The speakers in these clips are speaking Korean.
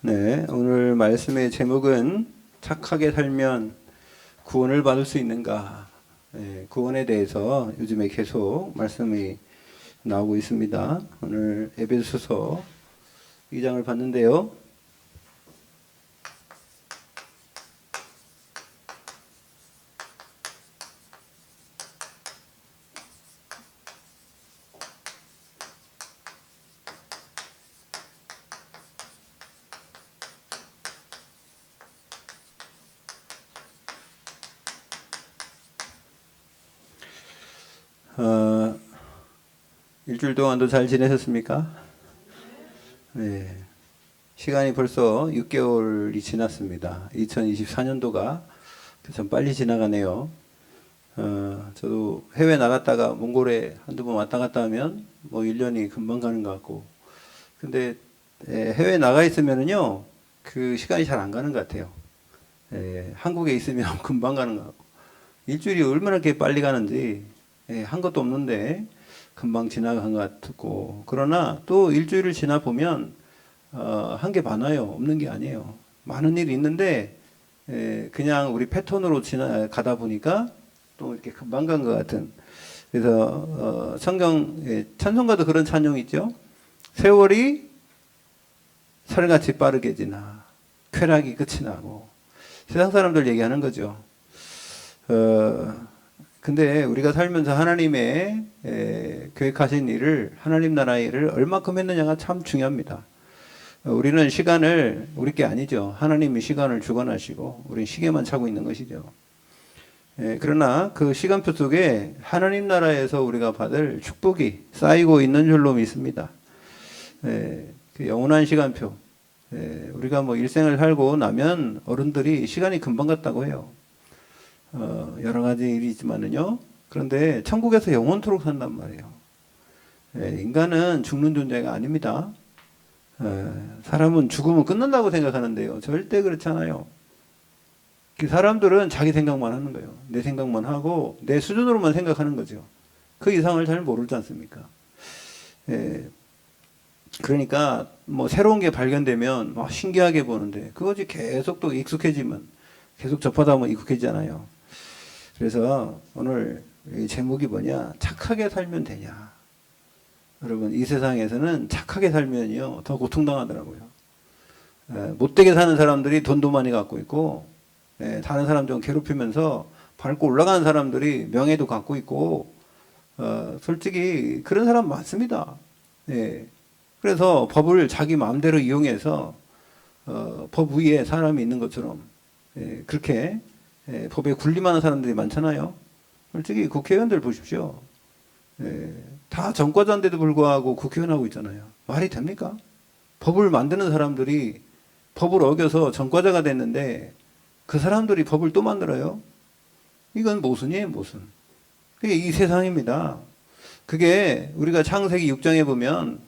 네, 오늘 말씀의 제목은 착하게 살면 구원을 받을 수 있는가? 네, 구원에 대해서 요즘에 계속 말씀이 나오고 있습니다. 오늘 에베소서 2장을 봤는데요. 일주일 동안도 잘 지내셨습니까? 네. 시간이 벌써 6개월이 지났습니다. 2024년도가 참 빨리 지나가네요. 저도 해외 나갔다가 몽골에 한두 번 왔다 갔다 하면 뭐 1년이 금방 가는 것 같고. 근데 해외 나가 있으면은요, 그 시간이 잘 안 가는 것 같아요. 한국에 있으면 금방 가는 것 같고. 일주일이 얼마나 이렇게 빨리 가는지, 한 것도 없는데 금방 지나간 것 같고. 그러나 또 일주일을 지나 보면 한 게 많아요. 없는 게 아니에요. 많은 일이 있는데 그냥 우리 패턴으로 지나가다 보니까 또 이렇게 금방 간 것 같은. 그래서 성경 찬송가도 그런 찬송이 있죠. 세월이 설같이 빠르게 지나 쾌락이 끝이 나고. 세상 사람들 얘기하는 거죠. 근데 우리가 살면서 하나님의 계획하신 일을, 하나님 나라의 일을 얼마큼 했느냐가 참 중요합니다. 우리는 시간을 우리 게 아니죠. 하나님이 시간을 주관하시고 우리는 시계만 차고 있는 것이죠. 그러나 그 시간표 속에 하나님 나라에서 우리가 받을 축복이 쌓이고 있는 줄로 믿습니다. 그 영원한 시간표. 우리가 뭐 일생을 살고 나면 어른들이 시간이 금방 갔다고 해요. 여러 가지 일이 있지만은요. 그런데 천국에서 영원토록 산단 말이에요. 인간은 죽는 존재가 아닙니다. 사람은 죽으면 끝난다고 생각하는데요. 절대 그렇지 않아요. 사람들은 자기 생각만 하는 거예요. 내 생각만 하고 내 수준으로만 생각하는 거죠. 그 이상을 잘 모르지 않습니까? 그러니까 뭐 새로운 게 발견되면 막 신기하게 보는데 그것이 계속 또 익숙해지면 계속 접하다 보면 익숙해지잖아요. 그래서 오늘 제목이 뭐냐? 착하게 살면 되냐? 여러분, 이 세상에서는 착하게 살면요 더 고통당하더라고요. 못되게 사는 사람들이 돈도 많이 갖고 있고, 다른 사람 좀 괴롭히면서 밟고 올라가는 사람들이 명예도 갖고 있고, 솔직히 그런 사람 많습니다. 그래서 법을 자기 마음대로 이용해서 법 위에 사람이 있는 것처럼 그렇게 법에 군림하는 사람들이 많잖아요. 솔직히 국회의원들 보십시오. 다 전과자인데도 불구하고 국회의원 하고 있잖아요. 말이 됩니까? 법을 만드는 사람들이 법을 어겨서 전과자가 됐는데 그 사람들이 법을 또 만들어요? 이건 모순이에요, 모순. 그게 이 세상입니다. 그게 우리가 창세기 6장에 보면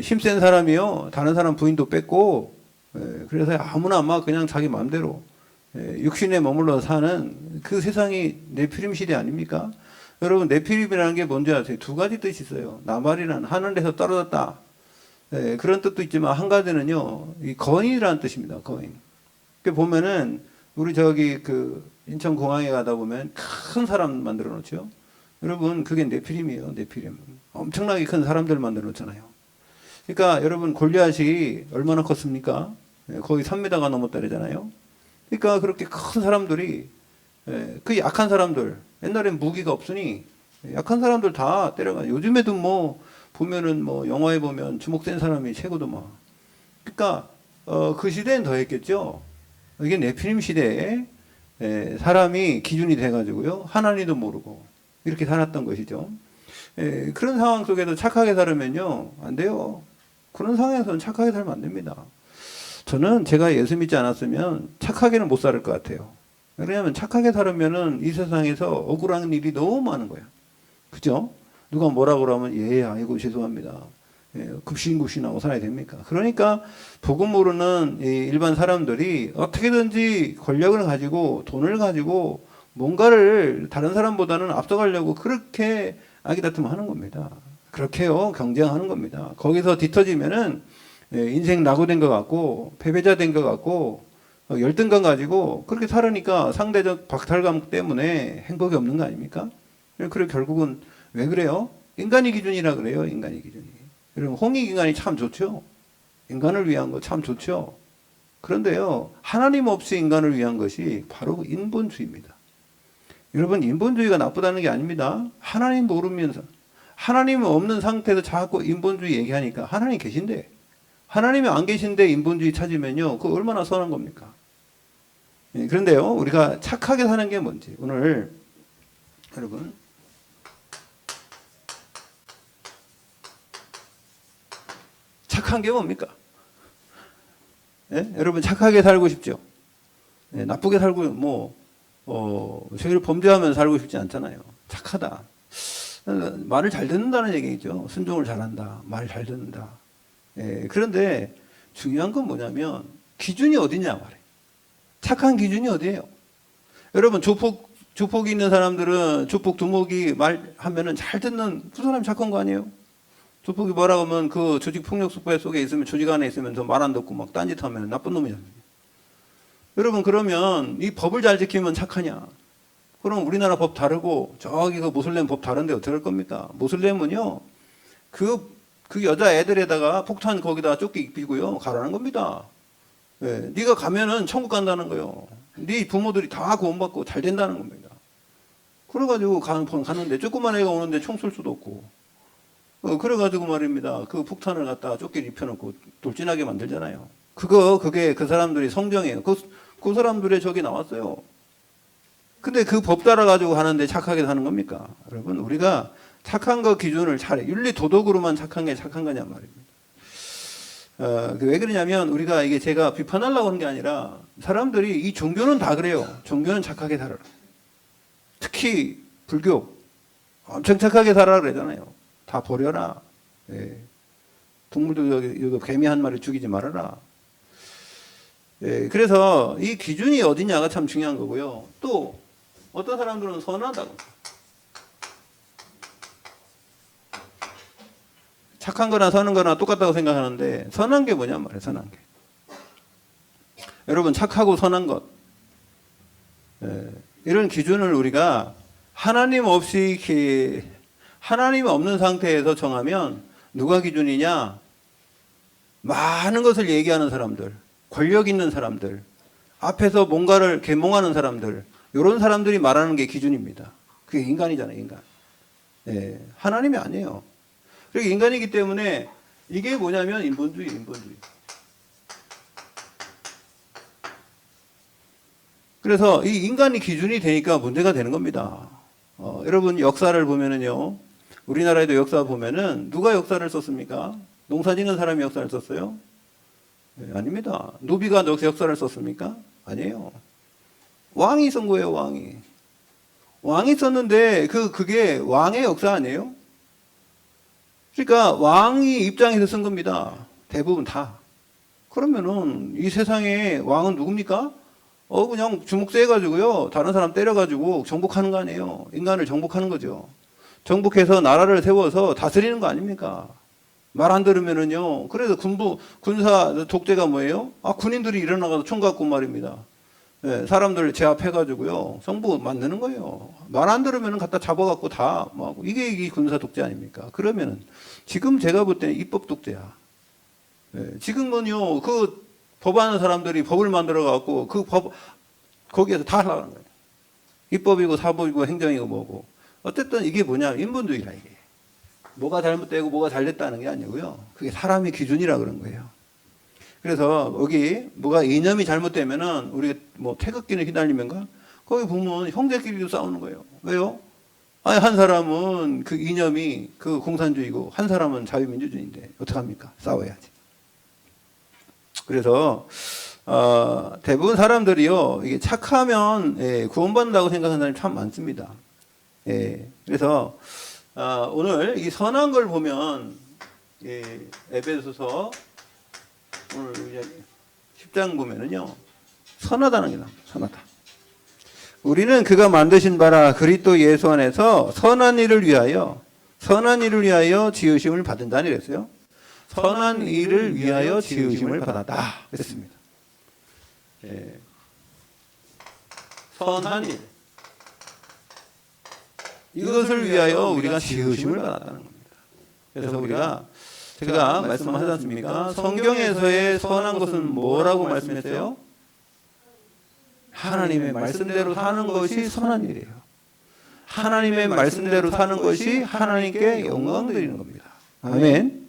힘센 사람이요, 다른 사람 부인도 뺏고, 그래서 아무나 막 그냥 자기 마음대로 육신에 머물러 사는 그 세상이 네피림 시대 아닙니까? 여러분, 네피림이라는 게 뭔지 아세요? 두 가지 뜻이 있어요. 나발이란 하늘에서 떨어졌다. 그런 뜻도 있지만 한 가지는요, 이 거인이라는 뜻입니다. 거인. 그 보면은 우리 저기 그 인천공항에 가다 보면 큰 사람 만들어 놓죠. 여러분, 그게 네피림이에요. 네피림. 엄청나게 큰 사람들 만들어 놓잖아요. 그러니까 여러분, 골리앗이 얼마나 컸습니까? 거의 3m가 넘었다 그러잖아요. 그러니까 그렇게 큰 사람들이 그 약한 사람들, 옛날엔 무기가 없으니 약한 사람들 다 때려가. 요즘에도 뭐 보면은 뭐 영화에 보면 주먹 센 사람이 최고더만. 그러니까 그 시대엔 더 했겠죠. 이게 네피림 시대에 사람이 기준이 돼가지고요, 하나님도 모르고 이렇게 살았던 것이죠. 그런 상황 속에서 착하게 살으면요 안 돼요. 그런 상황에서는 착하게 살면 안 됩니다. 저는 제가 예수 믿지 않았으면 착하게는 못 살 것 같아요. 왜냐하면 착하게 살으면은 이 세상에서 억울한 일이 너무 많은 거야. 그죠? 누가 뭐라 그러면 아이고 죄송합니다. 굽신굽신하고 살아야 됩니까? 그러니까 복음 모르는 일반 사람들이 어떻게든지 권력을 가지고 돈을 가지고 뭔가를 다른 사람보다는 앞서가려고 그렇게 아기다툼하는 겁니다. 그렇게요 경쟁하는 겁니다. 거기서 뒤처지면은 인생 낙오된 것 같고 패배자 된 것 같고 열등감 가지고 그렇게 살으니까 상대적 박탈감 때문에 행복이 없는 거 아닙니까? 그리고 결국은 왜 그래요? 인간의 기준이라 그래요. 인간의 기준이. 여러분 홍익인간이 참 좋죠. 인간을 위한 거 참 좋죠. 그런데요, 하나님 없이 인간을 위한 것이 바로 인본주의입니다. 여러분, 인본주의가 나쁘다는 게 아닙니다. 하나님 모르면서, 하나님 없는 상태에서 자꾸 인본주의 얘기하니까 하나님 계신데, 하나님이 안 계신데 인본주의 찾으면요, 그거 얼마나 선한 겁니까? 그런데요, 우리가 착하게 사는 게 뭔지, 오늘, 여러분, 착한 게 뭡니까? 예? 여러분 착하게 살고 싶죠? 예, 나쁘게 살고 저희를 범죄하면 살고 싶지 않잖아요. 착하다. 말을 잘 듣는다는 얘기죠. 순종을 잘한다. 말 잘 듣는다. 예, 그런데 중요한 건 뭐냐면 기준이 어디냐 말이에요. 착한 기준이 어디예요? 여러분 조폭이 있는 사람들은 조폭 두목이 말하면은 잘 듣는 그 사람이 착한 거 아니에요? 조폭이 뭐라고 하면 그 조직폭력수배 속에 있으면 조직 안에 있으면 더 말 안 듣고 막 딴짓하면 나쁜 놈이잖아요. 여러분 그러면 이 법을 잘 지키면 착하냐? 그럼 우리나라 법 다르고 저기 그 모슬렘 법 다른데 어떻게 할 겁니까? 모슬렘은요 그 여자 애들에다가 폭탄 거기다가 쫓기 입히고요 가라는 겁니다. 네, 네가 가면은 천국 간다는 거예요. 네 부모들이 다 구원받고 잘 된다는 겁니다. 그래가지고 가는데 조그만 애가 오는데 총 쏠 수도 없고. 그래가지고 말입니다. 그 폭탄을 갖다가 쫓기를 입혀놓고 돌진하게 만들잖아요. 그게 그 사람들이 성정이에요. 그 사람들의 적이 나왔어요. 근데 그 법 따라가지고 하는데 착하게 사는 겁니까? 여러분, 우리가 착한 거 기준을 잘해. 윤리 도덕으로만 착한 게 착한 거냐 말입니다. 왜 그러냐면 우리가 이게 제가 비판하려고 하는 게 아니라 사람들이 이 종교는 다 그래요. 종교는 착하게 살아라. 특히 불교. 엄청 착하게 살아라 그러잖아요. 다 버려라. 예. 동물도 개미 한 마리 죽이지 말아라. 예. 그래서 이 기준이 어디냐가 참 중요한 거고요. 또 어떤 사람들은 선하다고. 착한 거나 선한 거나 똑같다고 생각하는데 선한 게 뭐냐 말이에요. 선한 게. 여러분 착하고 선한 것. 예. 이런 기준을 우리가 하나님 없는 상태에서 정하면 누가 기준이냐? 많은 것을 얘기하는 사람들, 권력 있는 사람들, 앞에서 뭔가를 계몽하는 사람들, 이런 사람들이 말하는 게 기준입니다. 그게 인간이잖아요, 인간. 예, 하나님이 아니에요. 그리고 인간이기 때문에 이게 뭐냐면 인본주의. 그래서 이 인간이 기준이 되니까 문제가 되는 겁니다. 여러분 역사를 보면은요. 우리나라에도 역사 보면은 누가 역사를 썼습니까? 농사 짓는 사람이 역사를 썼어요? 네, 아닙니다. 노비가 역사를 썼습니까? 아니에요. 왕이 쓴 거예요, 왕이. 왕이 썼는데 그게 왕의 역사 아니에요? 그러니까 왕이 입장에서 쓴 겁니다. 대부분 다. 그러면은 이 세상에 왕은 누굽니까? 그냥 주먹 쐬가지고요. 다른 사람 때려가지고 정복하는 거 아니에요. 인간을 정복하는 거죠. 정복해서 나라를 세워서 다스리는 거 아닙니까? 말 안 들으면은요. 그래서 군사 독재가 뭐예요? 군인들이 일어나가서 총 갖고 말입니다. 네, 사람들 제압해가지고요. 정부 만드는 거예요. 말 안 들으면은 갖다 잡아갖고 다 뭐 이게 군사 독재 아닙니까? 그러면은 지금 제가 볼 때는 입법 독재야. 네, 지금은요. 그 법하는 사람들이 법을 만들어갖고 그 법 거기에서 다 하려는 거예요. 입법이고 사법이고 행정이고 뭐고. 어쨌든 이게 뭐냐 인본주의라 이게. 뭐가 잘못되고 뭐가 잘됐다는 게 아니고요. 그게 사람의 기준이라 그런 거예요. 그래서 여기 뭐가 이념이 잘못되면은 우리 뭐 태극기는 휘날리면가 거기 보면 형제끼리도 싸우는 거예요. 왜요? 아니 한 사람은 그 이념이 그 공산주의고 한 사람은 자유민주주의인데 어떡합니까? 싸워야지. 그래서 대부분 사람들이요 이게 착하면 구원받는다고 생각하는 사람이 참 많습니다. 그래서 오늘 이 선한 걸 보면 에베소서 오늘 이제 10장 보면은요 선하다는 게 나옵니다. 선하다. 우리는 그가 만드신 바라 그리스도 예수 안에서 선한 일을 위하여 지으심을 받은다니 그랬어요. 선한 일을 위하여 지으심을 받았다 그랬습니다. 예. 선한 일, 이것을 위하여 우리가 지으심을 받았다는 겁니다. 그래서 우리가 제가 말씀하지 않습니까? 성경에서의 선한 것은 뭐라고 말씀했어요? 하나님의 말씀대로 사는 것이 선한 일이에요. 하나님의 말씀대로 사는 것이 하나님께 영광 드리는 겁니다. 아멘.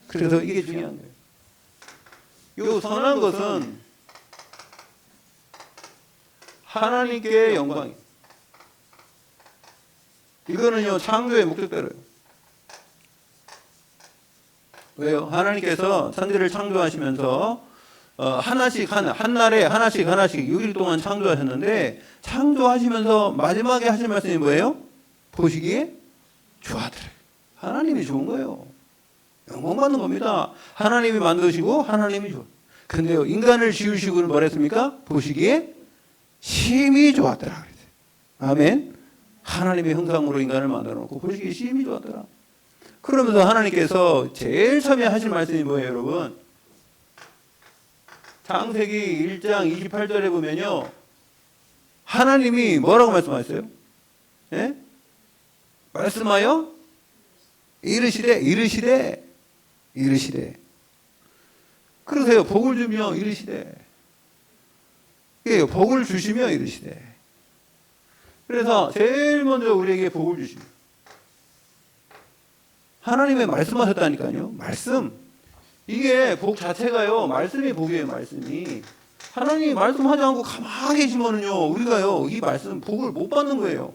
그래서 이게 중요한 거예요. 이 선한 것은 하나님께 영광이에요. 이거는요, 창조의 목적대로예요. 왜요? 하나님께서 천지를 창조하시면서 하나씩 한 날에 하나씩 6일 동안 창조하셨는데, 창조하시면서 마지막에 하신 말씀이 뭐예요? 보시기에 좋아하더래요. 하나님이 좋은 거예요. 영광받는 겁니다. 하나님이 만드시고 하나님이 좋아. 근데요, 인간을 지으시고는 뭐랬습니까? 보시기에 심히 좋았더라 그랬어요. 아멘. 하나님의 형상으로 인간을 만들어 놓고 보시기에 심히 좋았더라. 그러면서 하나님께서 제일 처음에 하신 말씀이 뭐예요, 여러분? 창세기 1장 28절에 보면요, 하나님이 뭐라고 말씀하셨어요? 예? 말씀하여 이르시되. 그러세요. 복을 주며 이르시되. 예, 복을 주시며 이르시되. 그래서 제일 먼저 우리에게 복을 주시며. 하나님의 말씀하셨다니까요. 말씀. 이게 복 자체가요, 말씀이 복이에요, 말씀이. 하나님이 말씀하지 않고 가만히 계시면은요, 우리가요, 이 말씀, 복을 못 받는 거예요.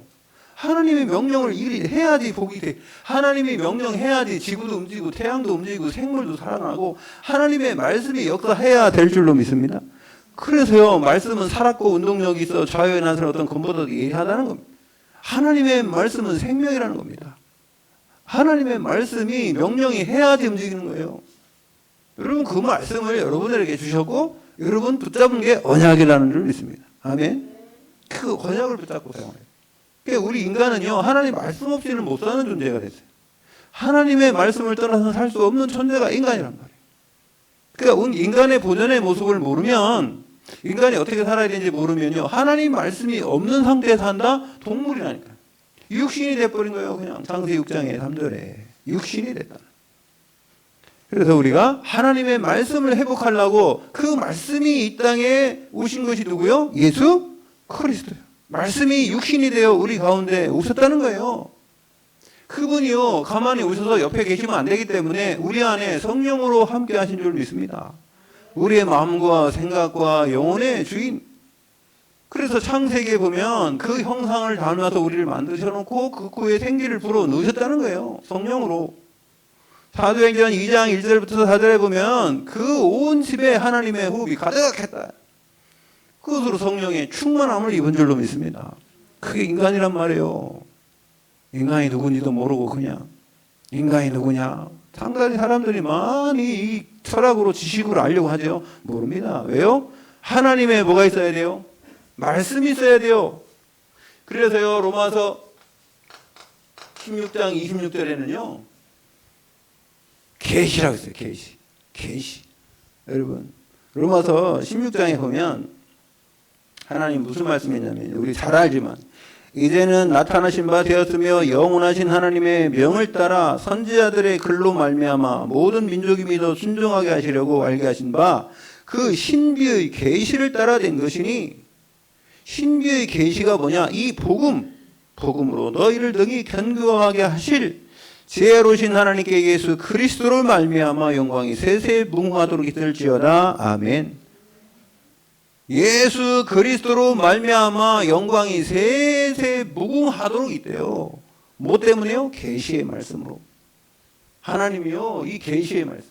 하나님의 명령을 일이 해야지 복이 돼. 하나님이 명령해야지 지구도 움직이고 태양도 움직이고 생물도 살아나고 하나님의 말씀이 역사해야 될 줄로 믿습니다. 그래서요, 말씀은 살았고 운동력이 있어 좌우에 나서는 어떤 근본적인 예리하다는 겁니다. 하나님의 말씀은 생명이라는 겁니다. 하나님의 말씀이 명령이 해야지 움직이는 거예요. 여러분, 그 말씀을 여러분에게 주셨고 여러분 붙잡은 게 언약이라는 줄 믿습니다. 아멘. 그 언약을 붙잡고 사용해요. 그러니까 우리 인간은요, 하나님 말씀 없이는 못 사는 존재가 됐어요. 하나님의 말씀을 떠나서 살 수 없는 존재가 인간이란 말이에요. 그러니까 인간의 본연의 모습을 모르면, 인간이 어떻게 살아야 되는지 모르면요, 하나님 말씀이 없는 상태에서 산다? 동물이라니까요. 육신이 돼버린 거예요. 그냥 창세기 6장의 3절에 육신이 됐다. 그래서 우리가 하나님의 말씀을 회복하려고, 그 말씀이 이 땅에 오신 것이 누구요? 예수 그리스도요. 말씀이 육신이 되어 우리 가운데 오셨다는 거예요. 그분이요, 가만히 오셔서 옆에 계시면 안 되기 때문에 우리 안에 성령으로 함께 하신 줄 믿습니다. 우리의 마음과 생각과 영혼의 주인. 그래서 창세기에 보면 그 형상을 닮아서 우리를 만드셔놓고 그 코에 생기를 불어 넣으셨다는 거예요. 성령으로. 사도행전 2장 1절부터 4절에 보면 그 온 집에 하나님의 호흡이 가득했다. 그것으로 성령의 충만함을 입은 줄로 믿습니다. 그게 인간이란 말이에요. 인간이 누군지도 모르고 그냥 인간이 누구냐. 상당히 사람들이 많이 이 철학으로 지식으로 알려고 하죠. 모릅니다. 왜요? 하나님의 뭐가 있어야 돼요? 말씀이 있어야 돼요. 그래서요, 로마서 16장 26절에는요 계시라고 했어요. 계시. 여러분, 로마서 16장에 보면 하나님 무슨 말씀이냐면, 우리 잘 알지만 이제는 나타나신 바 되었으며 영원하신 하나님의 명을 따라 선지자들의 글로 말미암아 모든 민족이 믿어 순종하게 하시려고 알게 하신 바 그 신비의 계시를 따라 된 것이니, 신비의 계시가 뭐냐? 이 복음으로 너희를 등이 견고하게 하실 지혜로우신 하나님께 예수 그리스도로 말미암아 영광이 세세무궁하도록 있을지어다. 아멘. 예수 그리스도로 말미암아 영광이 세세무궁하도록 있대요. 뭐 때문에요? 계시의 말씀으로. 하나님이요, 이 계시의 말씀.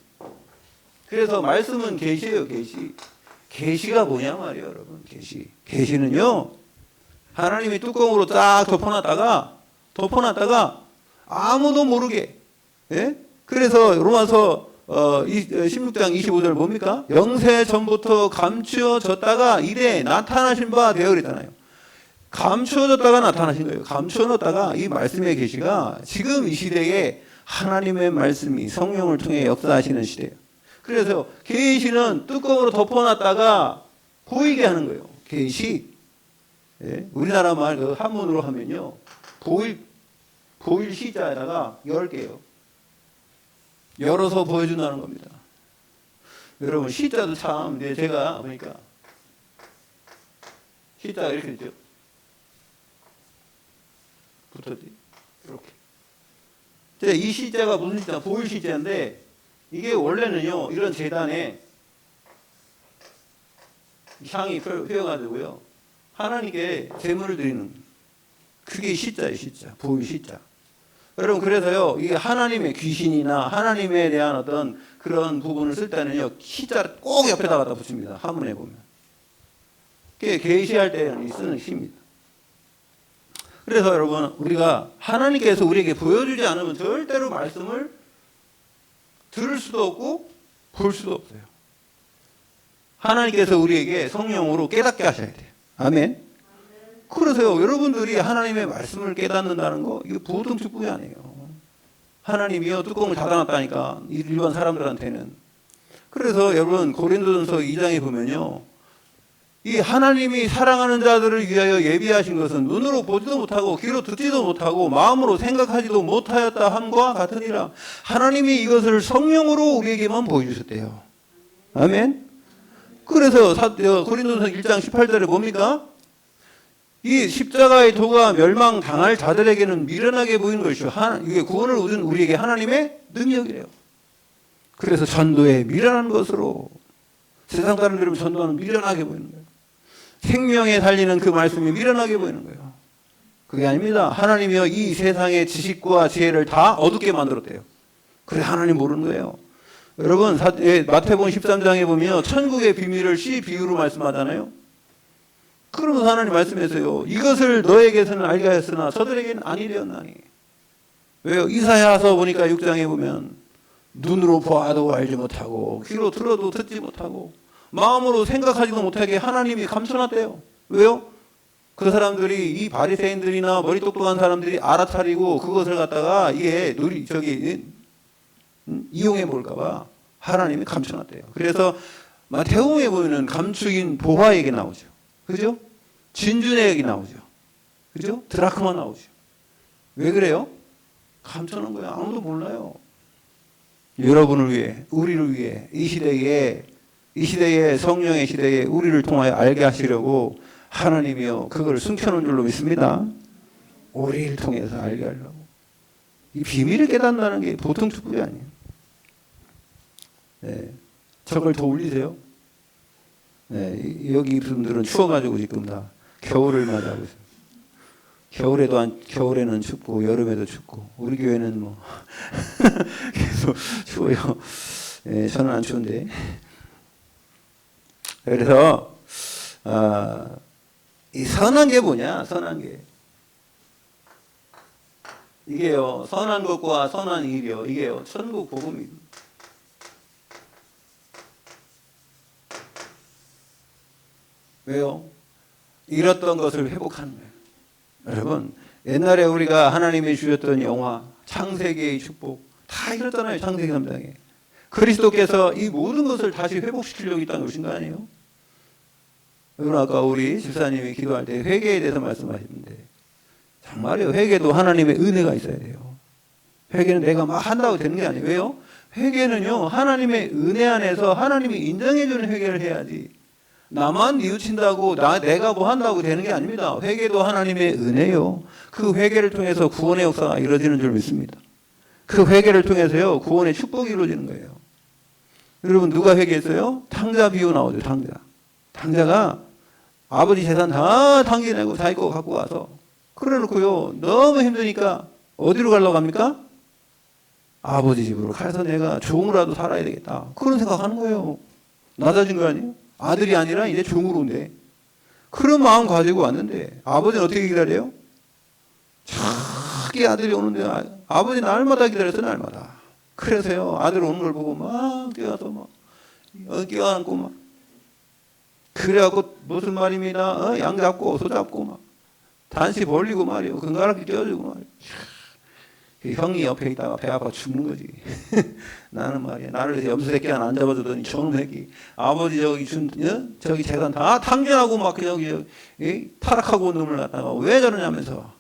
그래서 말씀은 계시예요. 계시가 뭐냐 말이에요, 여러분. 계시는요, 하나님이 뚜껑으로 딱 덮어놨다가 아무도 모르게, 예? 그래서 로마서 16장 25절 뭡니까? 영세 전부터 감추어졌다가 이래 나타나신 바 되어 그랬잖아요. 감추어졌다가 나타나신 거예요. 감추어졌다가 이 말씀의 계시가 지금 이 시대에 하나님의 말씀이 성령을 통해 역사하시는 시대예요. 그래서 계시는 뚜껑으로 덮어놨다가 보이게 하는 거예요. 계시. 예? 우리나라 말 그 한문으로 하면요. 보일 시자에다가 10개요. 열어서 보여준다는 겁니다. 여러분 시자도 참 제가 보니까 시자가 이렇게 되죠. 붙었지. 이렇게. 이 시자가 무슨 시자? 보일 시자인데 이게 원래는요 이런 재단에 향이 휘어가지고요 하나님께 제물을 드리는 그게 시자예요. 시자. 보일 시자. 여러분 그래서요 이게 하나님의 귀신이나 하나님에 대한 어떤 그런 부분을 쓸 때는요 시자를 꼭 옆에다 갖다 붙입니다. 한문에 보면 그게 계시할 때 쓰는 시입니다. 그래서 여러분 우리가 하나님께서 우리에게 보여주지 않으면 절대로 말씀을 들을 수도 없고 볼 수도 없어요. 하나님께서 우리에게 성령으로 깨닫게 하셔야 돼요. 아멘. 그래서요 여러분들이 하나님의 말씀을 깨닫는다는 거 이게 보통 축복이 아니에요. 하나님이요 뚜껑을 닫아놨다니까 일반 사람들한테는. 그래서 여러분 고린도전서 2장에 보면요 이 하나님이 사랑하는 자들을 위하여 예비하신 것은 눈으로 보지도 못하고 귀로 듣지도 못하고 마음으로 생각하지도 못하였다 함과 같으니라. 하나님이 이것을 성령으로 우리에게만 보여주셨대요. 아멘. 그래서 고린도전서 1장 18절에 뭡니까? 이 십자가의 도가 멸망당할 자들에게는 미련하게 보이는 것이요 이게 구원을 얻은 우리에게 하나님의 능력이래요. 그래서 전도에 미련한 것으로 세상 사람들은 전도하는 미련하게 보이는 거예요. 생명에 달리는 그 말씀이 미련하게 보이는 거예요. 그게 아닙니다. 하나님이요 이 세상의 지식과 지혜를 다 어둡게 만들었대요. 그래 하나님 모르는 거예요. 여러분 마태복음 13장에 보면 천국의 비밀을 비유로 말씀하잖아요. 그러면서 하나님 말씀해서요 이것을 너에게서는 알게 하였으나 저들에게는 아니 되었나니. 왜요? 이사야서 보니까 6장에 보면 눈으로 보아도 알지 못하고 귀로 들어도 듣지 못하고 마음으로 생각하지도 못하게 하나님이 감춰놨대요. 왜요? 그 사람들이 이 바리새인들이나 머리 똑똑한 사람들이 알아차리고 그것을 갖다가 이게 이용해 볼까봐 하나님이 감춰놨대요. 그래서 마태복음에 보면 감추인 보화 얘기 나오죠. 그죠? 진주의 얘기 나오죠. 그죠? 드라크마 나오죠. 왜 그래요? 감춰놓은 거예요. 아무도 몰라요. 여러분을 위해, 우리를 위해, 이 시대에 성령의 시대에 우리를 통하여 알게 하시려고 하나님이요 그걸 숨겨놓은 줄로 믿습니다. 우리를 통해서 알게 하려고. 이 비밀을 깨닫는다는 게 보통 축복이 아니에요. 네. 저걸 더 올리세요. 네. 여기 분들은 추워가지고 지금 다 겨울을 맞이하고 있어요. 겨울에는 춥고 여름에도 춥고 우리 교회는 뭐 계속 추워요. 네, 저는 안 추운데. 그래서 이 선한 게 뭐냐? 선한 게 이게요 선한 것과 선한 일이요 이게요 천국 복음입니다. 왜요? 잃었던 것을 회복하는 거예요. 여러분 옛날에 우리가 하나님이 주셨던 영화 창세기의 축복 다 잃었잖아요. 창세기 3장에 그리스도께서 이 모든 것을 다시 회복시키려고 이 땅에 오신 거 아니에요? 여러분 아까 우리 집사님이 기도할 때 회개에 대해서 말씀하시는데 정말요 회개도 하나님의 은혜가 있어야 돼요. 회개는 내가 막 한다고 되는 게 아니에요. 왜요? 회개는요 하나님의 은혜 안에서 하나님이 인정해 주는 회개를 해야지 나만 뉘우친다고 내가 뭐 한다고 되는 게 아닙니다. 회개도 하나님의 은혜요. 그 회개를 통해서 구원의 역사가 이루어지는 줄 믿습니다. 그 회개를 통해서요 구원의 축복이 이루어지는 거예요. 여러분 누가 회개했어요? 탕자 비유 나오죠. 탕자가 아버지 재산 다 탕진하고 자기 거 갖고 와서 그래놓고요 너무 힘드니까 어디로 가려고 합니까? 아버지 집으로 가서 내가 종으로라도 살아야 되겠다 그런 생각하는 거예요. 낮아진 거 아니에요? 아들이 아니라 이제 종으로 온대. 그런 마음 가지고 왔는데 아버지는 어떻게 기다려요? 자기 아들이 오는데 아버지 날마다 기다렸어 날마다. 그래서요 아들 오는 걸 보고 막 뛰어서 막 끼어안고 막 그래갖고 무슨 말입니다. 양 잡고 소 잡고 막 단시 벌리고 말이요. 금가락지 껴주고 말이요. 그 형이 옆에 있다가 배 아파 죽는 거지. 나는 말이야. 나를 위해서 염소 새끼 하나 안 잡아주더니 저놈 새끼. 아버지 저기 저기 재산 다 탕진하고 막 그냥 타락하고 눈물 났다가 왜 저러냐면서.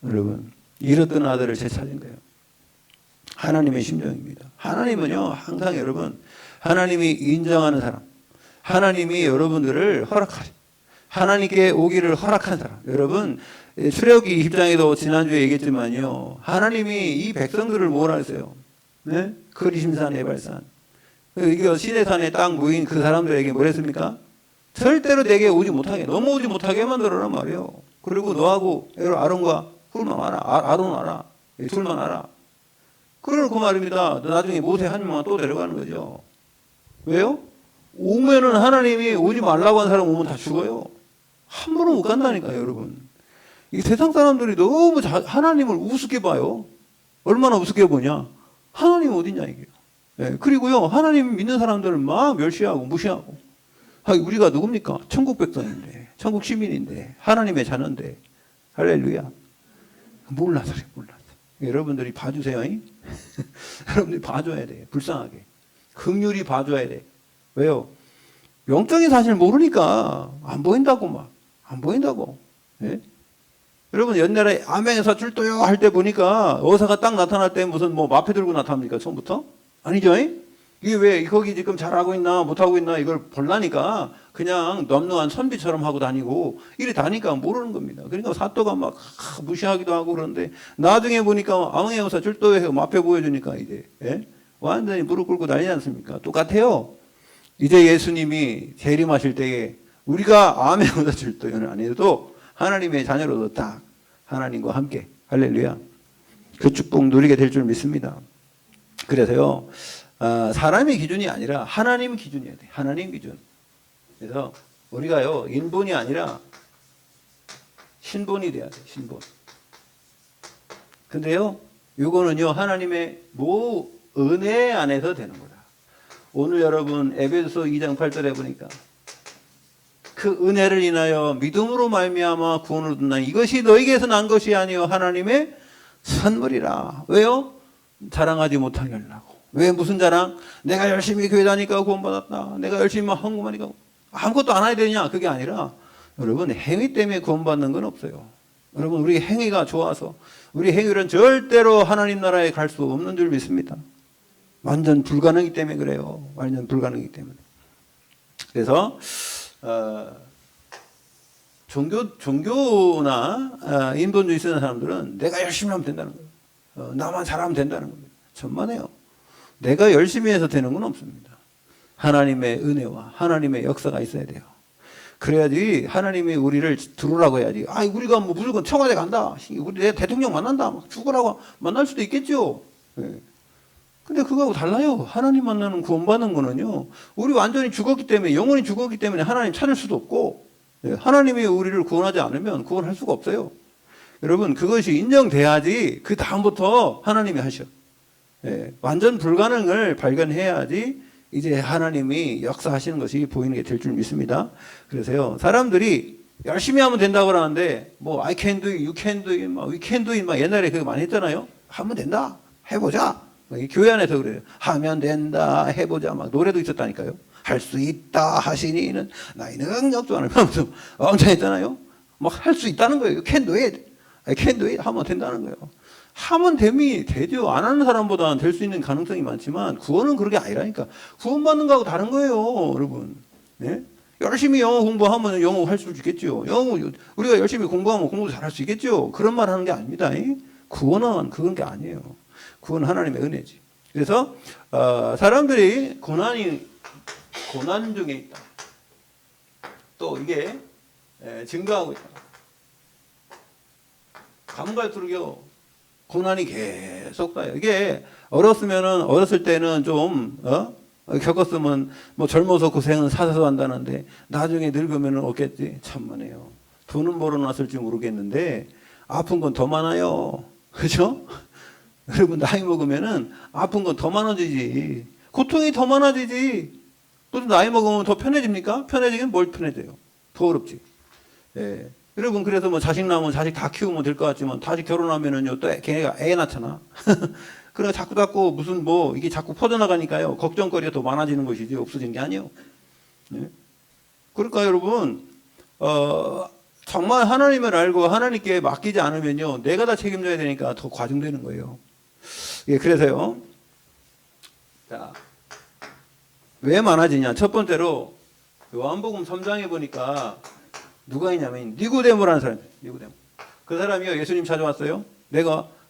여러분, 잃었던 아들을 되찾은 거예요. 하나님의 심정입니다. 하나님은요, 항상 여러분, 하나님이 인정하는 사람, 하나님이 여러분들을 허락하죠. 하나님께 오기를 허락한 사람. 여러분, 출애굽기 20장에도 지난주에 얘기했지만요, 하나님이 이 백성들을 뭐라 했어요? 네? 그리심산, 에발산. 이거 시내산에 딱 모인 그 사람들에게 뭘 했습니까? 절대로 내게 오지 못하게, 넘어오지 못하게 만들어란 말이에요. 그리고 너하고 아론과 훌만 와라. 아론 와라. 둘만 와라. 그러고 말입니다. 나중에 모세 한 명만 또 데려가는 거죠. 왜요? 오면은 하나님이 오지 말라고 한 사람 오면 다 죽어요. 함부로 못 간다니까요, 여러분. 이 세상 사람들이 너무 하나님을 우습게 봐요. 얼마나 우습게 보냐? 하나님 어디냐, 이게요. 네, 그리고요, 하나님 믿는 사람들을 막 멸시하고 무시하고. 우리가 누굽니까? 천국 백성인데, 천국 시민인데, 하나님의 자녀인데. 할렐루야. 몰라서 그래, 몰라서. 여러분들이 봐주세요. 여러분들이 봐줘야 돼. 불쌍하게. 긍휼히 봐줘야 돼. 왜요? 영적인 사실 모르니까 안 보인다고 막. 안 보인다고. 예? 여러분 옛날에 암행에서 출도요 할 때 보니까 어사가 딱 나타날 때 무슨 뭐 마패 들고 나타납니까? 처음부터? 아니죠? 이게 왜 거기 지금 잘하고 있나 못하고 있나 이걸 볼라니까 그냥 넘누한 선비처럼 하고 다니고 이래 다니까 모르는 겁니다. 그러니까 사또가 막 무시하기도 하고 그러는데 나중에 보니까 암행에서 출도에서 마패 보여주니까 이제 예? 완전히 무릎 꿇고 난리 않습니까? 똑같아요. 이제 예수님이 재림하실 때에 우리가 암행에서 출도는 안 해도 하나님의 자녀로도 딱 하나님과 함께 할렐루야 그 축복 누리게 될 줄 믿습니다. 그래서요 사람의 기준이 아니라 하나님 기준이어야 돼. 하나님 기준. 그래서 우리가요 인본이 아니라 신본이 돼야 돼. 신본. 근데요 이거는요 하나님의 은혜 안에서 되는 거다. 오늘 여러분 에베소서 2장 8절에 보니까 그 은혜를 인하여 믿음으로 말미암아 구원을 얻는다니 이것이 너희에게서 난 것이 아니요 하나님의 선물이라. 왜요? 자랑하지 못하게 하려고. 왜 무슨 자랑? 내가 열심히 교회 다니까 구원받았다. 내가 열심히 헌금하니까 아무것도 안 해야 되냐? 그게 아니라 여러분 행위 때문에 구원받는 건 없어요. 여러분 우리 행위가 좋아서 우리 행위는 절대로 하나님 나라에 갈 수 없는 줄 믿습니다. 완전 불가능이기 때문에 그래요. 완전 불가능이기 때문에. 그래서 종교나 인본주의 쓰는 사람들은 내가 열심히 하면 된다는 거예요. 나만 잘하면 된다는 겁니다. 천만에요. 내가 열심히 해서 되는 건 없습니다. 하나님의 은혜와 하나님의 역사가 있어야 돼요. 그래야지 하나님이 우리를 들어오라고 해야지. 우리가 뭐 무조건 청와대 간다. 우리 내 대통령 만난다. 막 죽으라고 만날 수도 있겠죠. 네. 근데 그거하고 달라요. 하나님 만나는 구원받는 거는요. 우리 완전히 죽었기 때문에 영원히 죽었기 때문에 하나님 찾을 수도 없고 하나님이 우리를 구원하지 않으면 구원할 수가 없어요. 여러분 그것이 인정돼야지 그 다음부터 하나님이 하셔. 완전 불가능을 발견해야지 이제 하나님이 역사하시는 것이 보이는 게 될 줄 믿습니다. 그래서요 사람들이 열심히 하면 된다고 그러는데 뭐 I can do it, you can do it, we can do it 막 옛날에 그거 많이 했잖아요. 하면 된다. 해보자. 교회 안에서 그래요. 하면 된다. 해보자. 막 노래도 있었다니까요. 할 수 있다 하시니는 나의 능력 도 하면서 엄청 했잖아요. 막 할 수 있다는 거예요. can do it. can do it 하면 된다는 거예요. 하면 되죠. 안 하는 사람보다는 될 수 있는 가능성이 많지만 구원은 그런 게 아니라니까. 구원받는 거하고 다른 거예요. 여러분. 네? 열심히 영어 공부하면 영어 할 수 있겠죠. 우리가 열심히 공부하면 공부 잘할 수 있겠죠. 그런 말 하는 게 아닙니다. 구원은 그런 게 아니에요. 구원은 하나님의 은혜지. 그래서 사람들이 고난 중에 있다. 또 이게 증가하고 있다. 가면 갈수록요 고난이 계속 가요. 이게 어렸을 때는 좀 겪었으면 뭐 젊어서 고생은 사서 한다는데 나중에 늙으면 없겠지. 천만에요. 돈은 벌어놨을지 모르겠는데 아픈 건 더 많아요. 그렇죠? 여러분 나이 먹으면은 아픈 건 더 많아지지. 고통이 더 많아지지. 무슨 나이 먹으면 더 편해집니까? 편해지긴 뭘 편해져요. 더 어렵지. 여러분, 그래서 뭐 자식 낳으면 자식 다 키우면 될 것 같지만, 다시 결혼하면은요, 또 걔가 애 낳잖아. 그러니까 자꾸 무슨 뭐, 이게 자꾸 퍼져나가니까요, 걱정거리가 더 많아지는 것이지, 없어진 게 아니에요. 네? 그러니까 여러분, 정말 하나님을 알고 하나님께 맡기지 않으면요, 내가 다 책임져야 되니까 더 과중되는 거예요. 예, 그래서요, 자, 왜 많아지냐? 첫 번째로, 요한복음 3장에 보니까, 누가 있냐면 니고데모라는 사람이에요. 니고데모. 그 사람이요, 예수님 찾아왔어요.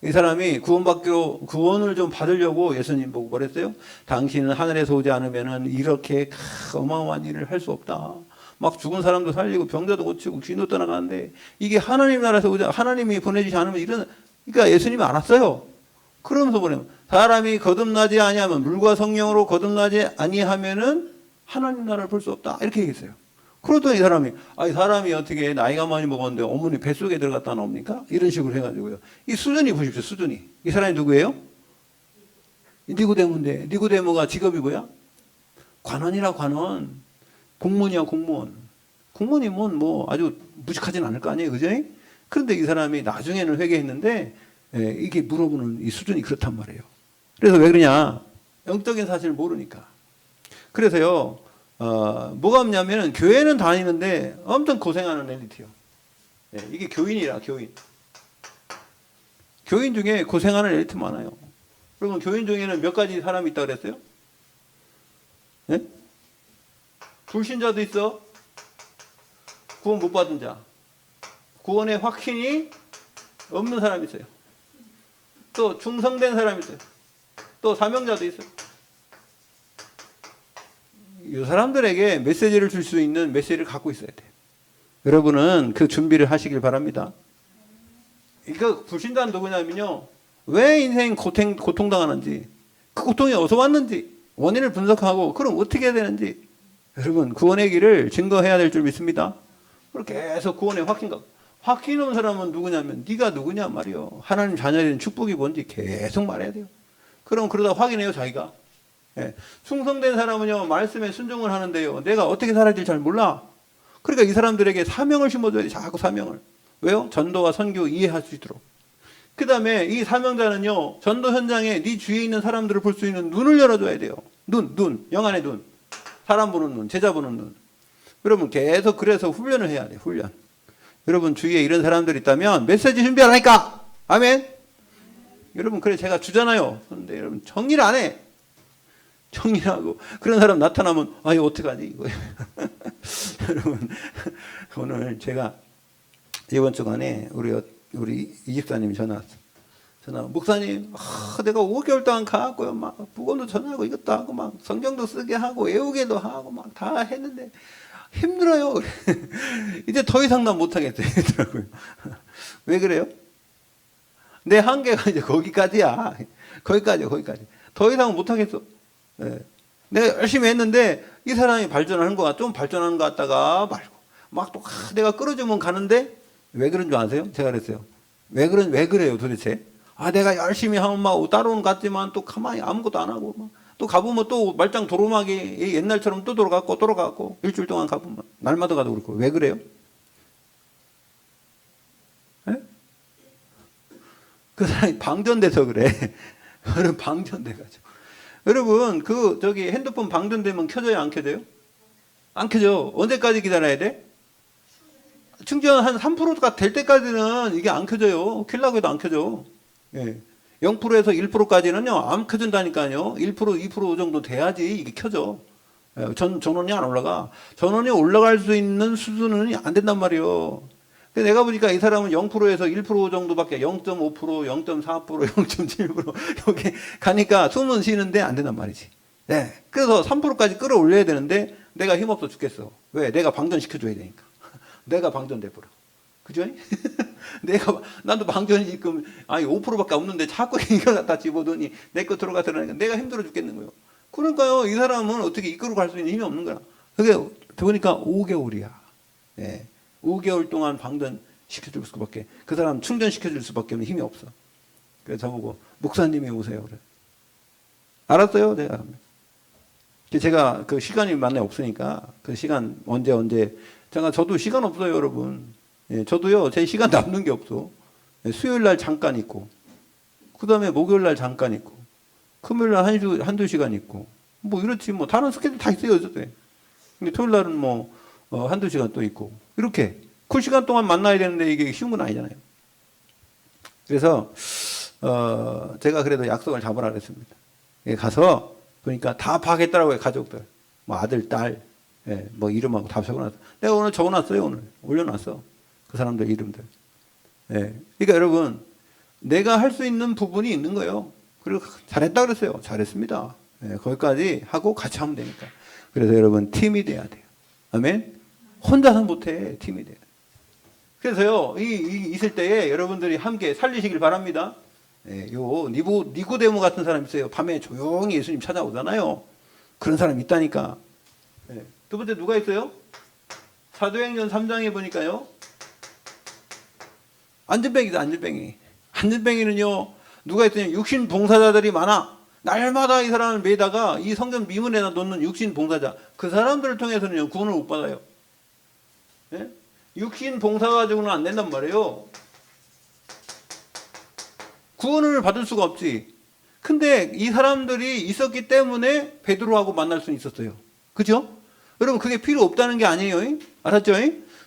이 사람이 구원을 좀 받으려고 예수님 보고 뭐랬어요? 당신은 하늘에서 오지 않으면은 이렇게 어마어마한 일을 할 수 없다. 막 죽은 사람도 살리고 병자도 고치고 귀도 떠나가는데 이게 하나님 나라에서 하나님이 보내주지 않으면 그러니까 예수님이 안 왔어요. 그러면서 보내면 사람이 거듭나지 아니하면 물과 성령으로 거듭나지 아니하면은 하나님 나라를 볼 수 없다. 이렇게 얘기했어요. 그러더니 이 사람이 어떻게 나이가 많이 먹었는데 어머니 뱃속에 들어갔다 나옵니까? 이런 식으로 해가지고요. 이 수준이 보십시오, 수준이. 이 사람이 누구예요? 니고데모인데, 니고데모가 직업이 뭐야? 관원이라, 관원. 공무원이야, 공무원. 공무원이면 뭐 아주 무식하진 않을 거 아니에요, 그죠? 그런데 이 사람이 나중에는 회개했는데, 이게 물어보는 이 수준이 그렇단 말이에요. 그래서 왜 그러냐? 영적인 사실을 모르니까. 그래서요, 뭐가 없냐면은 교회는 다니는데 엄청 고생하는 엘리트요. 이게 교인이라, 교인. 교인 중에 고생하는 엘리트 많아요. 그러면 교인 중에는 몇 가지 사람이 있다고 그랬어요? 네? 불신자도 있어. 구원 못 받은 자. 구원의 확신이 없는 사람이 있어요. 또 충성된 사람이 있어요. 또 사명자도 있어요. 이 사람들에게 메시지를 줄 수 있는 메시지를 갖고 있어야 돼요. 여러분은 그 준비를 하시길 바랍니다. 이거 불신자는 누구냐면요, 왜 인생 고통당하는지, 그 고통이 어디서 왔는지 원인을 분석하고 그럼 어떻게 해야 되는지, 여러분 구원의 길을 증거해야 될 줄 믿습니다. 그리고 계속 구원의 확신 없는 사람은 누구냐면 네가 누구냐 말이요. 하나님 자녀에 대한 축복이 뭔지 계속 말해야 돼요. 그럼 그러다 확인해요, 자기가. 충성된 사람은요, 말씀에 순종을 하는데요, 내가 어떻게 살아야 될지 잘 몰라. 그러니까 이 사람들에게 사명을 심어줘야 돼. 자꾸 사명을. 왜요? 전도와 선교 이해할 수 있도록. 그 다음에 이 사명자는요, 전도 현장에 네 주위에 있는 사람들을 볼 수 있는 눈을 열어줘야 돼요. 눈, 영안의 눈. 사람 보는 눈, 제자 보는 눈. 여러분 계속 그래서 훈련을 해야 돼요. 훈련. 여러분 주위에 이런 사람들이 있다면 메시지 준비하라니까. 아멘. 여러분 그래 제가 주잖아요. 그런데 여러분 정리를 안 해. 정리하고 그런 사람 나타나면 이거 어떡하지 이거. 여러분 오늘 제가 이번 주간에 우리 이집사님이 전화 왔어. 목사님, 내가 5개월 동안 가고요, 막 부검도 전하고 이것도 하고 막 성경도 쓰게 하고 외우게도 하고 막 다 했는데 힘들어요. 이제 더 이상 난 못하겠어요. 이러더라고요. 왜 그래요? 내 한계가 이제 거기까지야. 거기까지. 더 이상 못하겠어. 내가 열심히 했는데 이 사람이 발전하는 거 좀 발전하는 것 같다가 말고 막 또 내가 끌어주면 가는데 왜 그런 줄 아세요? 제가 그랬어요. 왜 그래요 도대체? 내가 열심히 하면 막 따라오는 것 같지만 또 가만히 아무것도 안 하고 막 또 가보면 또 말짱 도루마기 옛날처럼 또 돌아갔고 일주일 동안 가보면 날마다 가도 그렇고 왜 그래요? 그 사람이 방전돼서 그래. 여러분 방전돼가지고. 여러분 저기 핸드폰 방전되면 켜져요 안 켜져요? 안 켜져. 언제까지 기다려야 돼? 충전 한 3%가 될 때까지는 이게 안 켜져요. 켜려고 해도 안 켜져. 0%에서 1%까지는요 안 켜진다니까요. 1%, 2% 정도 돼야지 이게 켜져. 전원이 안 올라가. 전원이 올라갈 수 있는 수준은 안 된단 말이에요. 근데 내가 보니까 이 사람은 0%에서 1% 정도밖에 0.5%, 0.4%, 0.7% 이렇게 가니까 숨은 쉬는데 안 된단 말이지. 그래서 3%까지 끌어올려야 되는데 내가 힘없어 죽겠어. 왜? 내가 방전시켜줘야 되니까. 내가 방전돼버려. 그죠? 나도 방전이 지금, 5%밖에 없는데 자꾸 이걸 갖다 집어더니 내 거 들어가서 내가 힘들어 죽겠는 거예요. 그러니까요, 이 사람은 어떻게 이끌고 갈 수 있는 힘이 없는 거야. 그게, 보니까 5개월이야. 5개월 동안 방전시켜줄 수밖에, 그 사람 충전시켜줄 수밖에 없는 힘이 없어. 그래서 저보고, 목사님이 오세요. 그래. 알았어요, 제가 그 시간이 만에 없으니까, 그 시간, 언제, 저도 시간 없어요, 여러분. 예, 저도요, 제 시간 남는 게 없어. 예, 수요일 날 잠깐 있고, 그 다음에 목요일 날 잠깐 있고, 금요일 날 한두 시간 있고, 뭐 이렇지, 뭐, 다른 스케줄 다 있어요, 저도. 근데 토요일 날은 뭐, 한두 시간 또 있고, 이렇게. 그 시간 동안 만나야 되는데 이게 쉬운 건 아니잖아요. 그래서, 제가 그래도 약속을 잡으라 그랬습니다. 예, 가서, 보니까 다 파악했더라고요, 가족들. 뭐, 아들, 딸, 예, 뭐, 이름하고 다 적어놨어. 내가 오늘 적어놨어요, 오늘. 올려놨어. 그 사람들 이름들. 예. 그러니까 여러분, 내가 할 수 있는 부분이 있는 거예요. 그리고 잘했다 그랬어요. 잘했습니다. 예, 거기까지 하고 같이 하면 되니까. 그래서 여러분, 팀이 돼야 돼요. 아멘? 혼자서 못해. 팀이 돼요. 그래서요, 있을 때에 여러분들이 함께 살리시길 바랍니다. 예, 니고데모 같은 사람 있어요. 밤에 조용히 예수님 찾아오잖아요. 그런 사람 있다니까. 예. 두 번째 누가 있어요? 사도행전 3장에 보니까요. 안전뱅이다, 안전뱅이. 안전뱅이는요, 누가 있더니 육신 봉사자들이 많아. 날마다 이 사람을 매다가 이 성전 미문에다 놓는 육신 봉사자. 그 사람들을 통해서는요, 구원을 못 받아요. 예? 육신 봉사 가지고는 안 된단 말이에요. 구원을 받을 수가 없지. 근데 이 사람들이 있었기 때문에 베드로하고 만날 수 있었어요. 그죠? 여러분, 그게 필요 없다는 게 아니에요. 알았죠?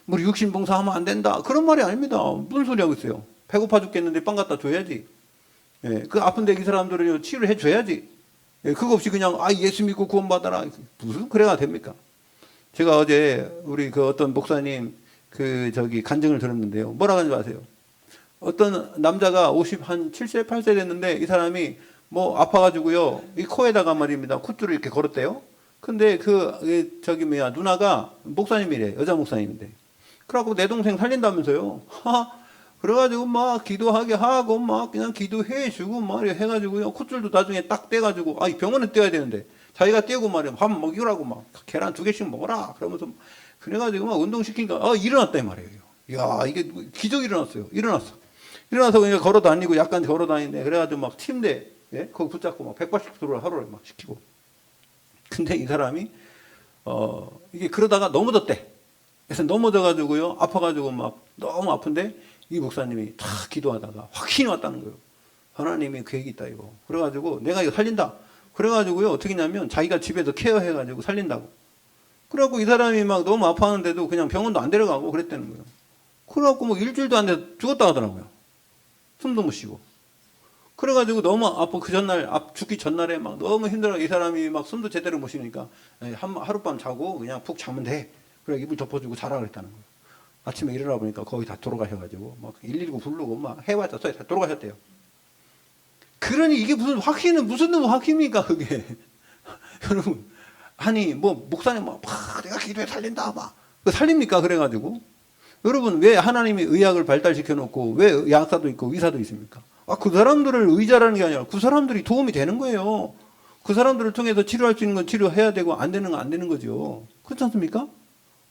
우리 육신 봉사하면 안 된다. 그런 말이 아닙니다. 무슨 소리 하고 있어요? 배고파 죽겠는데 빵 갖다 줘야지. 예, 그 아픈데 이 사람들을 치료해 줘야지. 예, 그거 없이 그냥, 예수 믿고 구원받아라. 무슨 그래가 됩니까? 제가 어제 우리 그 어떤 목사님 간증을 들었는데요. 뭐라고 하는지 아세요? 어떤 남자가 70세, 8세 됐는데 이 사람이 뭐 아파가지고요. 이 코에다가 말입니다. 콧줄을 이렇게 걸었대요. 근데 누나가 목사님이래. 여자 목사님인데. 그래갖고 내 동생 살린다면서요. 그래가지고 막 기도하게 하고 막 그냥 기도해주고 막 해가지고요. 콧줄도 나중에 딱 떼가지고, 병원에 떼어야 되는데. 자기가 떼고 말이야. 밥 먹이라고 막 계란 2개씩 먹어라. 그러면서 그래가지고 막 운동시키니까, 일어났다 이 말이에요. 야, 이게 기적이 일어났어요. 일어나서 그냥 걸어 다니고 약간 걸어 다니는데, 그래가지고 막 침대, 예? 거기 붙잡고 막 180도를 하루에 막 시키고. 근데 이 사람이, 이게 그러다가 넘어졌대. 그래서 넘어져가지고요. 아파가지고 막 너무 아픈데, 이 목사님이 탁 기도하다가 확신이 왔다는 거예요. 하나님이 계획이 있다, 이거. 그래가지고 내가 이거 살린다. 그래가지고요. 어떻게 했냐면 자기가 집에서 케어해가지고 살린다고. 그래갖고 이 사람이 막 너무 아파하는데도 그냥 병원도 안 데려가고 그랬다는 거예요. 그래갖고 뭐 일주일도 안 돼서 죽었다 하더라고요. 숨도 못 쉬고. 그래가지고 너무 아파. 죽기 전날에 막 너무 힘들어. 이 사람이 막 숨도 제대로 못 쉬니까 하룻밤 자고 그냥 푹 자면 돼. 그래 이불 덮어주고 자라 그랬다는 거예요. 아침에 일어나 보니까 거의 다 돌아가셔가지고 막 119 부르고 막 해봤자 다 돌아가셨대요. 그러니 이게 무슨 확신입니까 그게. 여러분 뭐 목사님 내가 기도해 살린다 막 살립니까 그래가지고. 여러분 왜 하나님이 의학을 발달시켜 놓고 왜 약사도 있고 의사도 있습니까? 그 사람들을 의자라는 게 아니라 그 사람들이 도움이 되는 거예요. 그 사람들을 통해서 치료할 수 있는 건 치료해야 되고 안 되는 건 안 되는 거죠. 그렇지 않습니까?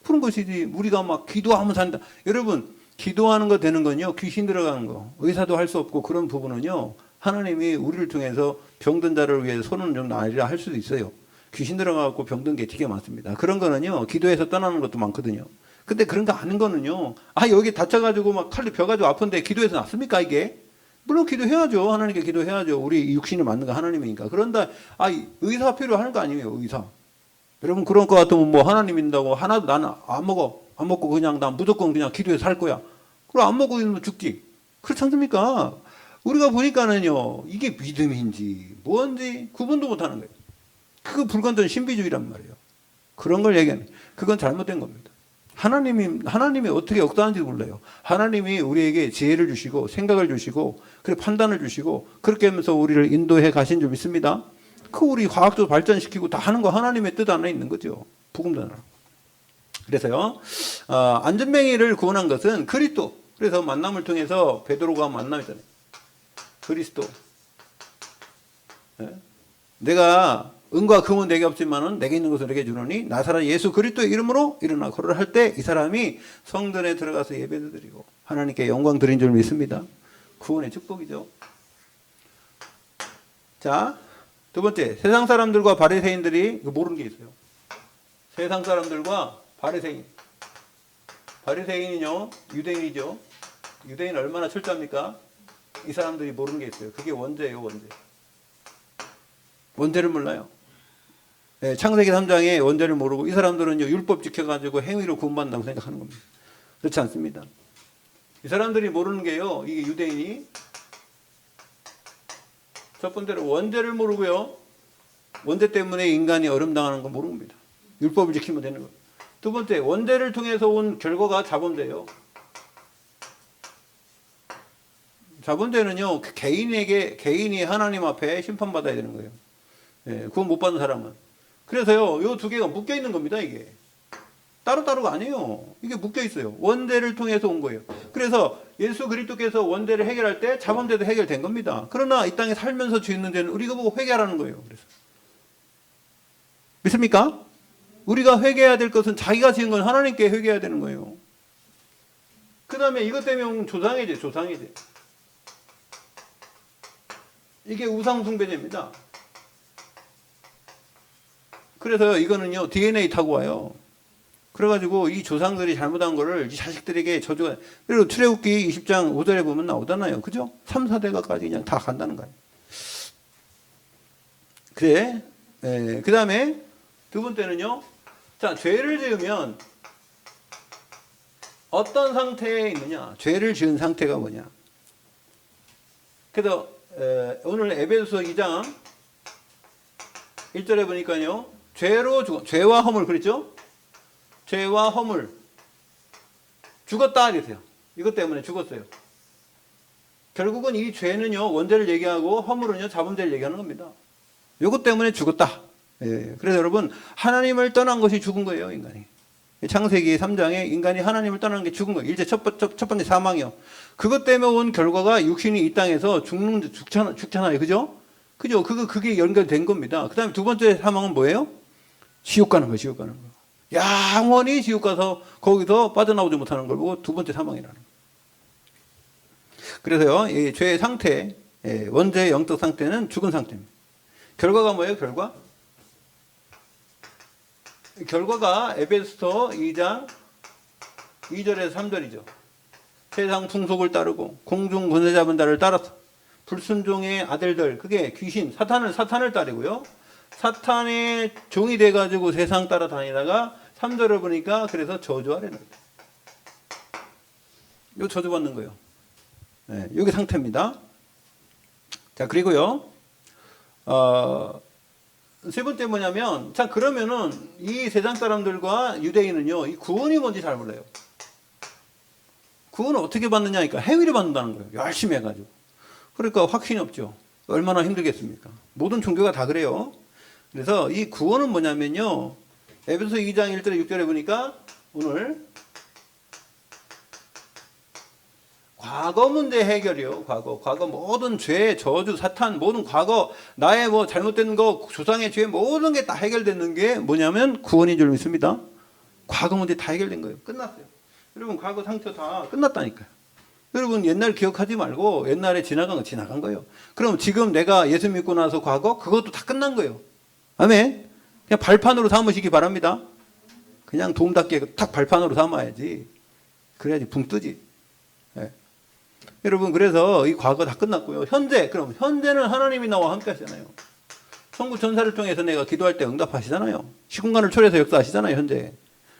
그런 것이지. 우리가 막 기도하면 산다. 여러분 기도하는 거 되는 건요 귀신 들어가는 거 의사도 할 수 없고 그런 부분은요 하나님이 우리를 통해서 병든 자를 위해 손은 좀 아니라 할 수도 있어요. 귀신 들어가고 병든 게 되게 많습니다. 그런 거는요 기도해서 떠나는 것도 많거든요. 근데 그런 거 아는 거는요 여기 다쳐가지고 막 칼로 벼가지고 아픈데 기도해서 낫습니까 이게? 물론 기도해야죠. 하나님께 기도해야죠. 우리 육신이 맞는 거 하나님이니까. 그런데 의사 필요하는 거 아니에요 의사. 여러분 그런 거 같으면 뭐 하나님 믿는다고 하나도 나는 안 먹고 그냥 난 무조건 그냥 기도해서 살 거야. 그럼 안 먹고 있으면 죽지. 그렇지 않습니까? 우리가 보니까는요 이게 믿음인지 뭔지 구분도 못하는 거예요. 그거 불건전 신비주의란 말이에요. 그런 걸 얘기하는 그건 잘못된 겁니다. 하나님이 어떻게 역사하는지 몰라요. 하나님이 우리에게 지혜를 주시고 생각을 주시고 그래 판단을 주시고 그렇게 하면서 우리를 인도해 가신 줄 믿습니다. 우리 과학도 발전시키고 다 하는 거 하나님의 뜻 안에 있는 거죠. 복음 전하라. 그래서요 안전뱅이를 구원한 것은 그리스도. 그래서 만남을 통해서 베드로가 만남이잖아요. 그리스도. 내가 은과 금은 내게 없지만은 내게 있는 것을 내게 주노니 나사렛 예수 그리스도의 이름으로 일어나 걸으라 할 때 이 사람이 성전에 들어가서 예배도 드리고 하나님께 영광 드린 줄 믿습니다. 구원의 축복이죠. 자, 두 번째 세상 사람들과 바리새인들이 모르는 게 있어요. 세상 사람들과 바리새인. 바리새인은요 유대인이죠. 유대인 얼마나 철저합니까? 이 사람들이 모르는 게 있어요. 그게 원죄예요, 원죄. 원죄를 몰라요. 네, 창세기 3장에 원죄를 모르고 이 사람들은요 율법 지켜가지고 행위로 구원받는다고 생각하는 겁니다. 그렇지 않습니다. 이 사람들이 모르는 게요, 이게 유대인이 첫 번째로 원죄를 모르고요, 원죄 때문에 인간이 어름당하는 거 모르는 겁니다. 율법을 지키면 되는 거예요. 두 번째, 원죄를 통해서 온 결과가 자본죄예요. 자본죄는요 개인이 하나님 앞에 심판받아야 되는 거예요. 예, 구원 못 받는 사람은. 그래서요 요 두 개가 묶여 있는 겁니다. 이게 따로따로가 아니에요. 이게 묶여 있어요. 원죄를 통해서 온 거예요. 그래서 예수 그리스도께서 원죄를 해결할 때 자본죄도 해결된 겁니다. 그러나 이 땅에 살면서 짓는 죄는 우리가 보고 회개하라는 거예요. 그래서 믿습니까? 우리가 회개해야 될 것은 자기가 지은 건 하나님께 회개해야 되는 거예요. 그 다음에 이것 때문에 온 조상의 죄, 조상의 죄. 이게 우상숭배죄입니다. 그래서 이거는요 DNA 타고 와요. 그래가지고 이 조상들이 잘못한 거를 이 자식들에게 저주가. 그리고 출애굽기 20장 5절에 보면 나오잖아요. 그죠? 3, 4대가까지 그냥 다 간다는 거예요. 그래. 그 다음에 두 번째는요. 자, 죄를 지으면 어떤 상태에 있느냐? 죄를 지은 상태가 뭐냐? 그래서 오늘 에베소서 2장 1절에 보니까요. 죄와 허물 그랬죠? 죄와 허물 죽었다 이랬어요. 이것 때문에 죽었어요. 결국은 이 죄는요 원죄를 얘기하고 허물은요 자본죄를 얘기하는 겁니다. 이것 때문에 죽었다. 예, 그래서 여러분 하나님을 떠난 것이 죽은 거예요. 인간이. 창세기 3장에 인간이 하나님을 떠나는 게 죽은 거예요. 일제 첫 번째 사망이요. 그것 때문에 온 결과가 육신이 이 땅에서 죽잖아요. 그죠? 그죠? 그게 연결된 겁니다. 그 다음에 두 번째 사망은 뭐예요? 지옥 가는 거예요. 지옥 가는 거. 영원히 지옥 가서 거기서 빠져나오지 못하는 걸 보고 두 번째 사망이라는 거예요. 그래서요, 이 죄의 상태, 원죄의 영적 상태는 죽은 상태입니다. 결과가 뭐예요? 결과가 에베소서 2장 2절에서 3절이죠. 세상 풍속을 따르고 공중 권세 잡은 자를 따라서 불순종의 아들들, 그게 귀신, 사탄을 따르고요. 사탄의 종이 돼가지고 세상 따라다니다가 3절을 보니까 그래서 저주하라는 거예요. 이거 저주받는 거예요. 네, 이게 상태입니다. 자, 그리고요. 세 번째 뭐냐면, 자, 그러면은 이 세상 사람들과 유대인은요, 이 구원이 뭔지 잘 몰라요. 구원을 어떻게 받느냐니까 행위를 받는다는 거예요. 열심히 해가지고. 그러니까 확신이 없죠. 얼마나 힘들겠습니까? 모든 종교가 다 그래요. 그래서 이 구원은 뭐냐면요. 에베소서 2장 1절에 6절에 보니까 오늘 과거 문제 해결이요. 과거 모든 죄, 저주, 사탄, 모든 과거 나의 뭐 잘못된 거, 조상의 죄 모든 게 다 해결되는 게 뭐냐면 구원인 줄 믿습니다. 과거 문제 다 해결된 거예요. 끝났어요. 여러분 과거 상처 다 끝났다니까요. 여러분 옛날 기억하지 말고 옛날에 지나간 거 지나간 거예요. 그럼 지금 내가 예수 믿고 나서 과거 그것도 다 끝난 거예요. 아멘. 그냥 발판으로 삼으시기 바랍니다. 그냥 도움닫게 딱 발판으로 삼아야지. 그래야지 붕 뜨지. 네. 여러분 그래서 이 과거 다 끝났고요. 그럼 현재는 하나님이 나와 함께 하시잖아요. 천국 전사를 통해서 내가 기도할 때 응답하시잖아요. 시공간을 초래해서 역사하시잖아요. 현재.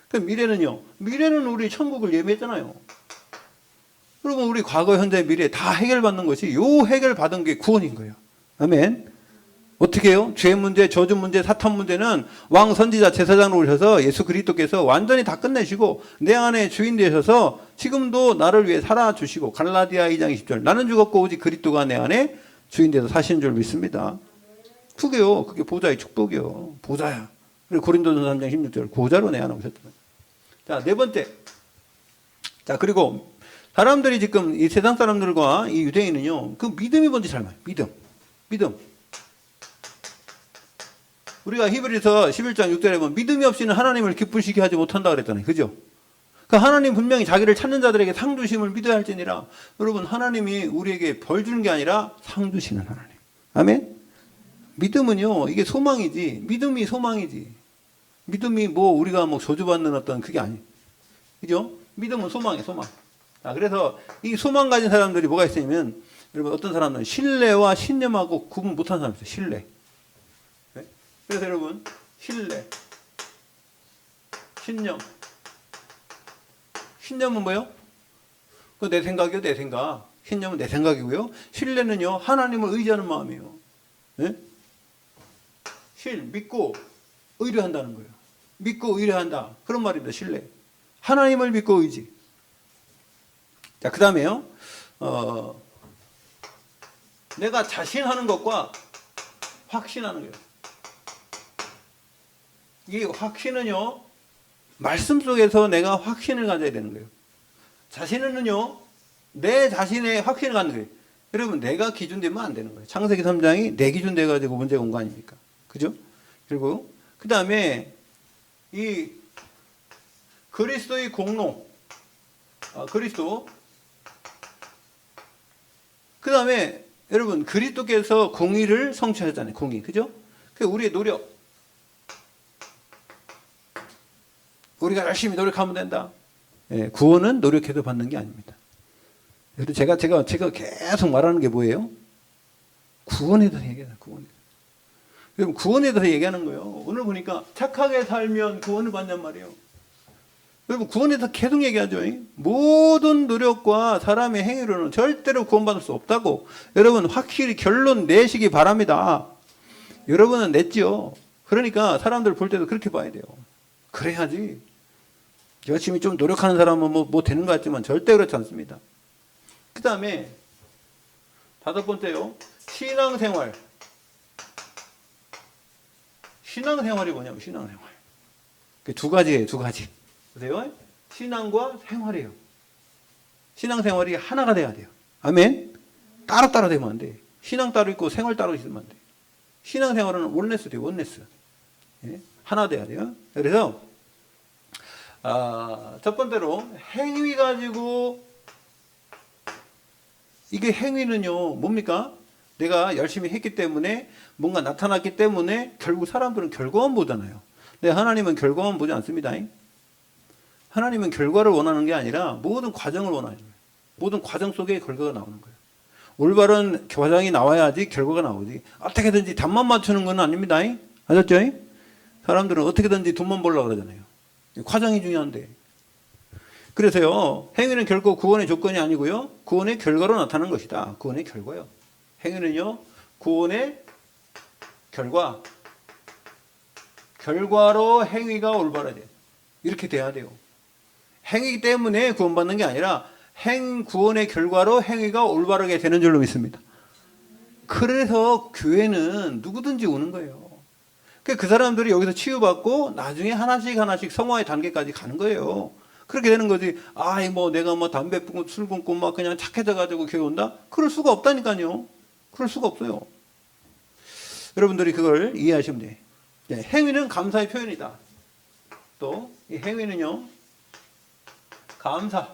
그럼 미래는요. 미래는 우리 천국을 예매했잖아요. 여러분 우리 과거, 현재, 미래 다 해결받는 것이 요 해결받은 게 구원인 거예요. 아멘. 어떻게 해요? 죄 문제, 저주 문제, 사탄 문제는 왕 선지자 제사장으로 오셔서 예수 그리스도께서 완전히 다 끝내시고 내 안에 주인 되셔서 지금도 나를 위해 살아주시고 갈라디아 2장 20절 나는 죽었고 오직 그리스도가 내 안에 주인 되서 사시는 줄 믿습니다. 그게 보좌의 축복이요. 보좌야. 그리고 고린도전서 3장 16절 보좌로 내 안에 오셨잖아요. 자, 네 번째. 자, 그리고 사람들이 지금 이 세상 사람들과 이 유대인은요. 그 믿음이 뭔지 잘 봐요. 믿음. 우리가 히브리서 11장 6절에 보면 믿음이 없이는 하나님을 기쁘시게 하지 못한다 그랬잖아요. 그죠? 그러니까 하나님 분명히 자기를 찾는 자들에게 상 주심을 믿어야 할지니라. 여러분 하나님이 우리에게 벌 주는 게 아니라 상 주시는 하나님. 아멘? 믿음은요. 이게 소망이지. 믿음이 소망이지. 믿음이 뭐 우리가 뭐 저주받는 어떤 그게 아니에요. 그죠? 믿음은 소망이에요, 소망. 그래서 이 소망 가진 사람들이 뭐가 있으냐면, 여러분, 어떤 사람은 신뢰와 신념하고 구분 못하는 사람이 있어요, 신뢰. 네? 그래서 여러분, 신뢰, 신념. 신념은 뭐예요? 그 내 생각이요, 내 생각. 신념은 내 생각이고요. 신뢰는요, 하나님을 의지하는 마음이에요. 네? 믿고 의뢰한다는 거예요. 믿고 의뢰한다. 그런 말입니다, 신뢰. 하나님을 믿고 의지. 자, 그 다음에요, 내가 자신하는 것과 확신하는 거예요. 이 확신은요, 말씀 속에서 내가 확신을 가져야 되는 거예요. 자신은요, 내 자신의 확신을 갖는 거예요. 여러분, 내가 기준되면 안 되는 거예요. 창세기 3장이 내 기준 돼가지고 문제가 온 거 아닙니까? 그죠? 그리고, 그 다음에, 이 그리스도의 공로, 그리스도. 그 다음에, 여러분, 그리스도께서 공의를 성취하셨잖아요. 공의. 그죠? 그 우리의 노력. 우리가 열심히 노력하면 된다. 예, 구원은 노력해도 받는 게 아닙니다. 그래서 제가 계속 말하는 게 뭐예요? 구원에 대해서 얘기하는 구원에. 여러분, 구원에 대해서 얘기하는 거예요. 오늘 보니까 착하게 살면 구원을 받냔 말이에요. 여러분, 구원에 대해서 계속 얘기하죠. 모든 노력과 사람의 행위로는 절대로 구원받을 수 없다고. 여러분, 확실히 결론 내시기 바랍니다. 여러분은 냈죠. 그러니까 사람들 볼 때도 그렇게 봐야 돼요. 그래야지. 열심히 좀 노력하는 사람은 뭐 되는 것 같지만 절대 그렇지 않습니다. 그 다음에 5번째요. 신앙생활. 신앙생활이 뭐냐면 신앙생활. 두 가지예요. 두 가지. 보세요. 신앙과 생활이에요. 신앙생활이 하나가 돼야 돼요. 아멘. 따로따로 되면 안 돼. 신앙 따로 있고 생활 따로 있으면 안 돼. 신앙생활은 원네스 돼요. 원네스. 예? 하나 돼야 돼요. 그래서 첫 번째로 행위 가지고, 이게 행위는요 뭡니까? 내가 열심히 했기 때문에 뭔가 나타났기 때문에 결국 사람들은 결과만 보잖아요. 근데 하나님은 결과만 보지 않습니다. 하나님은 결과를 원하는 게 아니라 모든 과정을 원하는 거예요. 모든 과정 속에 결과가 나오는 거예요. 올바른 과정이 나와야지 결과가 나오지. 어떻게든지 답만 맞추는 건 아닙니다. 아셨죠? 사람들은 어떻게든지 돈만 벌려고 그러잖아요. 과정이 중요한데. 그래서요, 행위는 결코 구원의 조건이 아니고요, 구원의 결과로 나타나는 것이다. 구원의 결과요. 행위는요, 구원의 결과로 행위가 올바라야 돼요. 이렇게 돼야 돼요. 행위 때문에 구원받는 게 아니라 구원의 결과로 행위가 올바르게 되는 줄로 믿습니다. 그래서 교회는 누구든지 오는 거예요. 그 사람들이 여기서 치유받고 나중에 하나씩 성화의 단계까지 가는 거예요. 그렇게 되는 거지. 내가 담배 피고 술 끊고 그냥 착해져가지고 교회 온다? 그럴 수가 없다니까요. 그럴 수가 없어요. 여러분들이 그걸 이해하시면 돼요. 행위는 감사의 표현이다. 또 이 행위는요, 감사.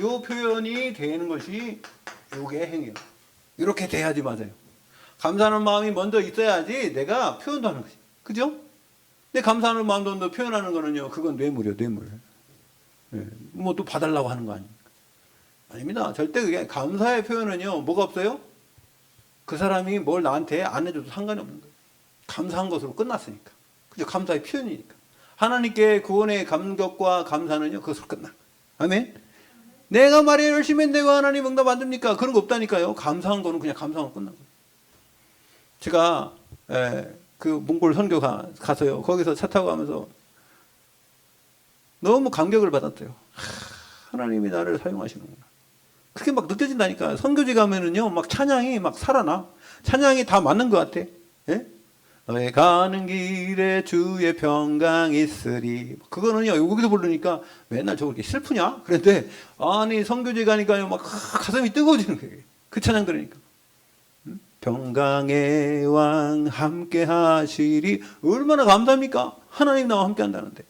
요 표현이 되는 것이 요게 행위예요. 이렇게 돼야지 맞아요. 감사하는 마음이 먼저 있어야지 내가 표현도 하는 거지. 그죠? 근데 감사하는 마음도 표현하는 거는요, 그건 뇌물이요, 뇌물. 또 봐달라고 하는 거 아닙니까? 아닙니다. 절대 그게, 감사의 표현은요, 뭐가 없어요? 그 사람이 뭘 나한테 안 해줘도 상관이 없는 거예요. 감사한 것으로 끝났으니까. 그죠? 감사의 표현이니까. 하나님께 구원의 감격과 감사는요, 그것으로 끝나. 아멘? 내가 말에 열심히 했는데 하나님 응답 안 줍니까? 그런 거 없다니까요. 감사한 거는 그냥 감사하고 끝난 거예요. 제가 그 몽골 선교 가서요, 거기서 차 타고 가면서 너무 감격을 받았어요. 하나님이 나를 사용하시는구나. 그게 막 느껴진다니까. 선교지 가면은요, 찬양이 살아나. 찬양이 다 맞는 것 같아. 예? 너의 가는 길에 주의 평강 있으리. 그거는요, 여기서 부르니까 맨날 저거 이렇게 슬프냐? 그런데, 선교지 가니까요, 가슴이 뜨거워지는 거예요. 그 찬양 들으니까. 평강의 왕 함께 하시리. 얼마나 감사합니까? 하나님 나와 함께 한다는데.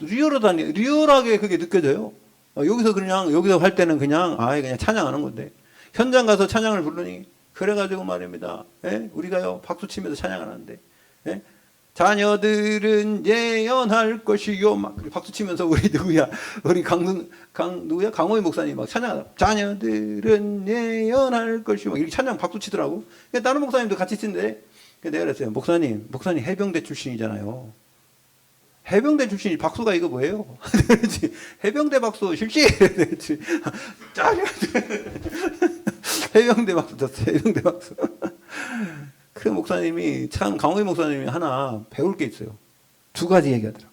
리얼하게 그게 느껴져요. 여기서 할 때는 그냥 찬양하는 건데. 현장 가서 찬양을 부르니, 그래가지고 말입니다. 예? 우리가요, 박수 치면서 찬양을 하는데. 예? 자녀들은 예언할 것이요. 막 박수 치면서 우리 누구야? 우리 누구야? 강호희 목사님 막 찬양하다. 자녀들은 예언할 것이요. 막 이렇게 찬양 박수 치더라고. 다른 목사님도 같이 치는데 내가 그랬어요. 목사님 해병대 출신이잖아요. 해병대 출신이 박수가 이거 뭐예요? 해병대 박수 실시. 해병대 박수 쳤어. 해병대 박수. 그 목사님이 참 강호희 목사님이 하나 배울 게 있어요. 두 가지 얘기하더라고.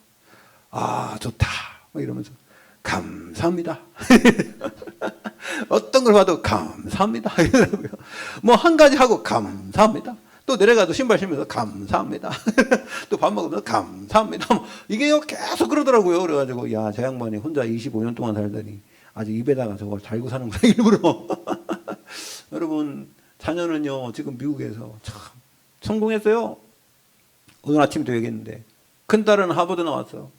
아 좋다 뭐 이러면서 감사합니다. 어떤 걸 봐도 감사합니다 이러더라고요. 뭐 한 가지 하고 감사합니다. 또 내려가도 신발 신면서 감사합니다. 또 밥 먹으면서 감사합니다. 이게 계속 그러더라고요. 그래가지고 야 저 양반이 혼자 25년 동안 살더니 아주 입에다가 저걸 달고 사는구나 일부러. 여러분 자녀는요 지금 미국에서 참 성공했어요. 오늘 아침도 얘기했는데 큰 딸은 하버드 나왔어.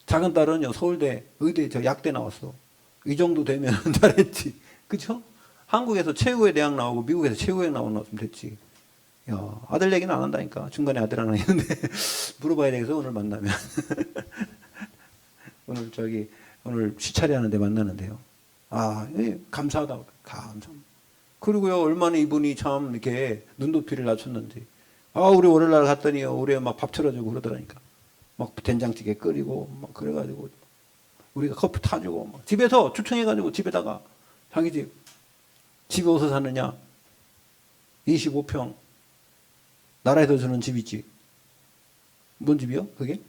작은 딸은요 서울대 의대 저 약대 나왔어. 이 정도 되면 잘했지. 그쵸? 한국에서 최고의 대학 나오고 미국에서 최고의 나왔으면 됐지. 야, 아들 얘기는 안 한다니까. 중간에 아들 하나 있는데 물어봐야 되겠어 오늘 만나면. 오늘 시차례 하는데 만나는데요. 아, 예, 감사하다. 감사합니다. 그리고요 얼마나 이분이 참 이렇게 눈높이를 낮췄는지. 아 우리 월요일날 갔더니요 우리 막 밥 차려주고 그러더라니까. 막 된장찌개 끓이고 막 그래가지고 우리가 커피 타주고 막 집에서 초청해가지고 집에다가 자기 집에 어디서 사느냐 25평 나라에서 주는 집 있지. 뭔 집이요 그게?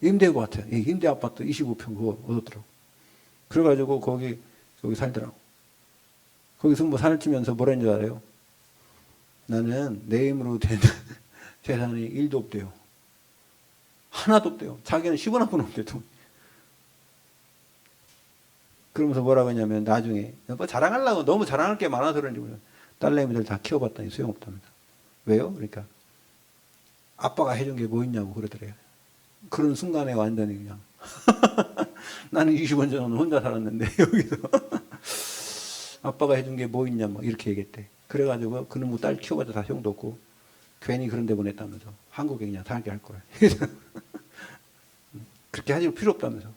임대고 같아요. 임대 아파트 25평 그거 얻었더라고. 그래가지고 거기 살더라고. 거기서 뭐 살찌면서 뭐라 했는 줄 알아요? 나는 내 힘으로 된 재산이 1도 없대요. 하나도 없대요. 자기는 10원 한 푼 없대요. 그러면서 뭐라고 했냐면 나중에 뭐 자랑하려고 너무 자랑할 게 많아서 그런지 몰라요. 딸내미들 다 키워봤더니 소용없답니다. 왜요? 그러니까 아빠가 해준 게 뭐 있냐고 그러더래요. 그런 순간에 완전히 그냥 나는 20원 전에 혼자 살았는데 여기서 아빠가 해준 게 뭐 있냐 뭐 이렇게 얘기했대. 그래가지고 그놈의 뭐 딸 키워봐도 다 소용도 없고 괜히 그런 데 보냈다면서 한국에 그냥 살게 할 거야. 그렇게 하실 필요 없다면서.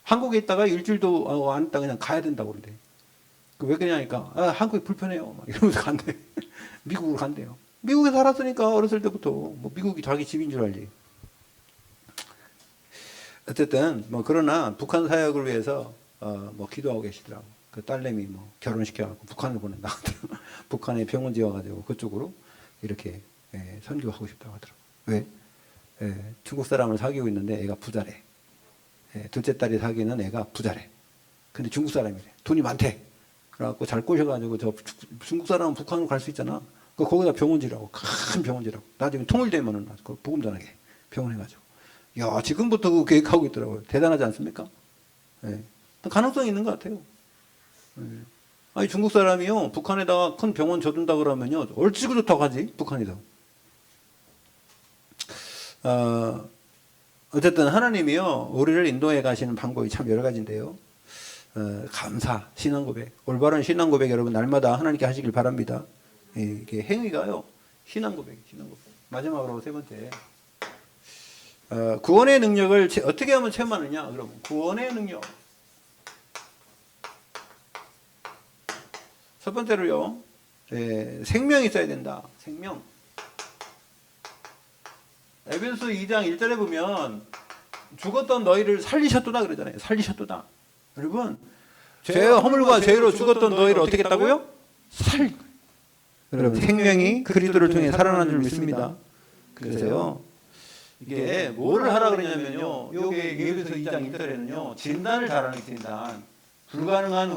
한국에 있다가 일주일도 안 있다 그냥 가야 된다고 그러대. 왜 그러냐니까 한국이 불편해요 막 이러면서 간대. 미국으로 간대요. 미국에 살았으니까 어렸을 때부터 뭐 미국이 자기 집인 줄 알지. 어쨌든 뭐 그러나 북한 사역을 위해서 뭐 기도하고 계시더라고. 그 딸내미 뭐 결혼시켜갖고 북한을 보낸다 하더라고. 북한에 병원 지어가지고 그쪽으로 이렇게 선교하고 싶다고 하더라고. 왜? 중국 사람을 사귀고 있는데 애가 부자래. 둘째 딸이 사귀는 애가 부자래. 근데 중국 사람이래. 돈이 많대. 그래갖고 잘 꼬셔가지고 저 중국 사람은 북한으로 갈 수 있잖아. 거기다 병원 지라고. 큰 병원 지라고. 나중에 통일되면은 복음 전하게 병원 해가지고. 야 지금부터 그 계획하고 있더라고요. 대단하지 않습니까? 가능성이 있는 것 같아요. 아니 중국 사람이요 북한에다가 큰 병원 줘둔다 그러면요 얼씨구 좋다고 하지 북한에서. 어쨌든 하나님이요 우리를 인도해 가시는 방법이 참 여러 가지인데요. 감사, 신앙고백, 올바른 신앙고백 여러분 날마다 하나님께 하시길 바랍니다. 이게 행위가요 신앙고백. 마지막으로 세 번째 구원의 능력을 어떻게 하면 체험하느냐 여러분. 구원의 능력 첫 번째로요 생명이 있어야 된다. 생명. 에베소 2장 1절에 보면 죽었던 너희를 살리셨도다 그러잖아요. 살리셨도다. 여러분 죄와 허물과 죄로 죽었던 너희를 어떻게 했다고요? 여러분 생명이 그리스도를 통해 살아난 줄 믿습니다. 그래서요 이게 뭐를 하라 그러냐면요 요게 에베소 2장 1절에는요 진단을 잘하는 게 진단. 불가능한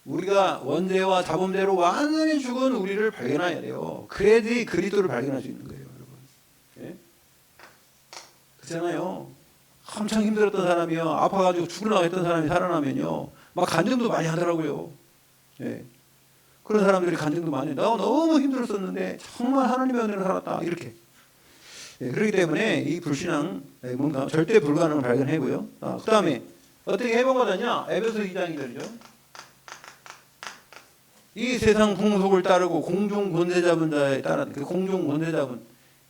우리가 원죄와 자범죄로 완전히 죽은 우리를 발견해야 돼요. 그래야지 그리스도를 발견할 수 있는 거예요, 여러분. 그렇잖아요. 한창 힘들었던 사람이요, 아파가지고 죽으려고 했던 사람이 살아나면요, 막 간증도 많이 하더라고요. 그런 사람들이 간증도 많이 해. 나 너무 힘들었었는데 정말 하나님의 은혜로 살았다 이렇게. 그렇기 때문에 이 불신앙 뭔가 절대 불가능을 발견하고요. 그 다음에 어떻게 해방받았냐? 에베소 2장 2절이죠. 이 세상 풍속을 따르고 공중 권세 잡은 자에 따른 그 공중 권세 잡은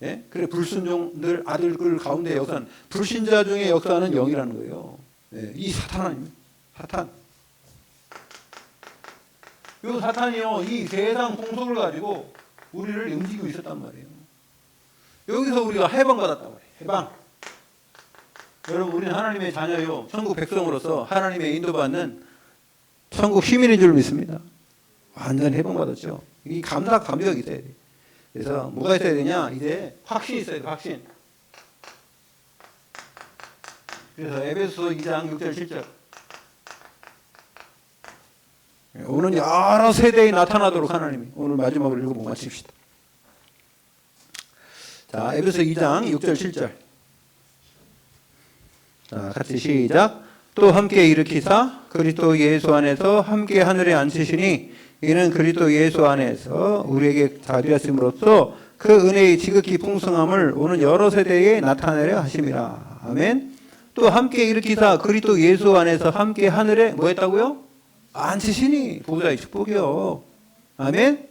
예? 그래 불순종들 아들들 가운데 역사는 불신자 중에 역사하는 영이라는 거예요. 예, 이 사탄 아닙니까? 사탄. 이 사탄이요 이 세상 풍속을 가지고 우리를 움직이고 있었단 말이에요. 여기서 우리가 해방받았단 말이에요. 해방. 여러분 우리는 하나님의 자녀요 천국 백성으로서 하나님의 인도받는 천국 시민인 줄 믿습니다. 완전히 해방받았죠. 이 감격이 있어야 돼. 그래서 뭐가 있어야 되냐? 이제 확신이 있어야 돼. 확신. 그래서 에베소서 2장 6절 7절 오늘 여러 세대에 나타나도록 하나님이 오늘 마지막으로 읽어보고 마칩시다. 자, 에베소 2장 6절 7절 자, 같이 시작. 또 함께 일으키사 그리스도 예수 안에서 함께 하늘에 앉히시니 이는 그리스도 예수 안에서 우리에게 자비하심으로써 그 은혜의 지극히 풍성함을 오는 여러 세대에 나타내려 하심이라. 아멘. 또 함께 일으키사 그리스도 예수 안에서 함께 하늘에 뭐 했다고요? 앉히시니 보좌의 축복이요. 아멘.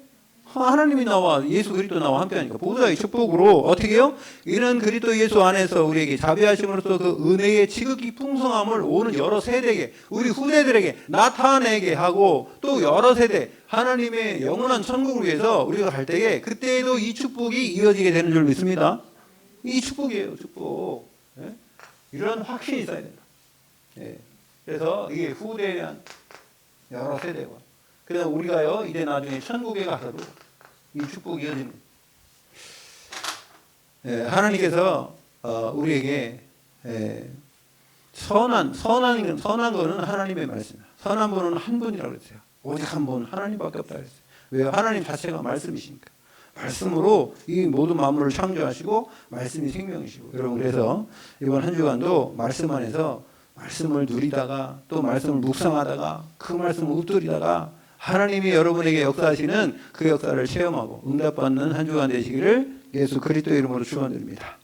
하나님이 나와 예수 그리스도 나와 함께하니까 보좌의 축복으로 어떻게 해요? 이는 그리스도 예수 안에서 우리에게 자비하심으로써 그 은혜의 지극히 풍성함을 오는 여러 세대에 우리 후대들에게 나타내게 하고 또 여러 세대 하나님의 영원한 천국을 위해서 우리가 갈 때에 그때에도 이 축복이 이어지게 되는 줄 믿습니다. 이 축복이에요. 축복. 예? 이런 확신이 있어야 된다. 예. 그래서 이게 후대에 대한 여러 세대와 그래서 우리가요 이제 나중에 천국에 가서도 이 축복이 이어지는 하나님께서 우리에게 선한 거는 하나님의 말씀이에요. 선한 분은 한 분이라고 그랬어요. 오직 한 분 하나님밖에 없다 그랬어요. 왜요? 하나님 자체가 말씀이시니까. 말씀으로 이 모든 만물을 창조하시고 말씀이 생명이시고 여러분 그래서 이번 한 주간도 말씀 안에서 말씀을 누리다가 또 말씀을 묵상하다가 그 말씀을 읊조리다가 하나님이 여러분에게 역사하시는 그 역사를 체험하고 응답받는 한 주간 되시기를 예수 그리스도의 이름으로 축원드립니다.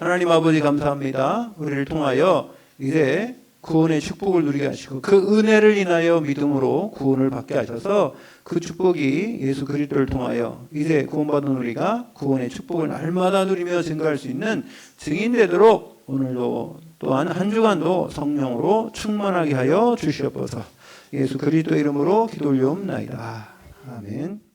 하나님 아버지 감사합니다. 우리를 통하여 이제 구원의 축복을 누리게 하시고 그 은혜를 인하여 믿음으로 구원을 받게 하셔서 그 축복이 예수 그리스도를 통하여 이제 구원받은 우리가 구원의 축복을 날마다 누리며 증거할 수 있는 증인 되도록 오늘도 또한 한 주간도 성령으로 충만하게 하여 주시옵소서. 예수 그리스도의 이름으로 기도 올리옵나이다. 아멘.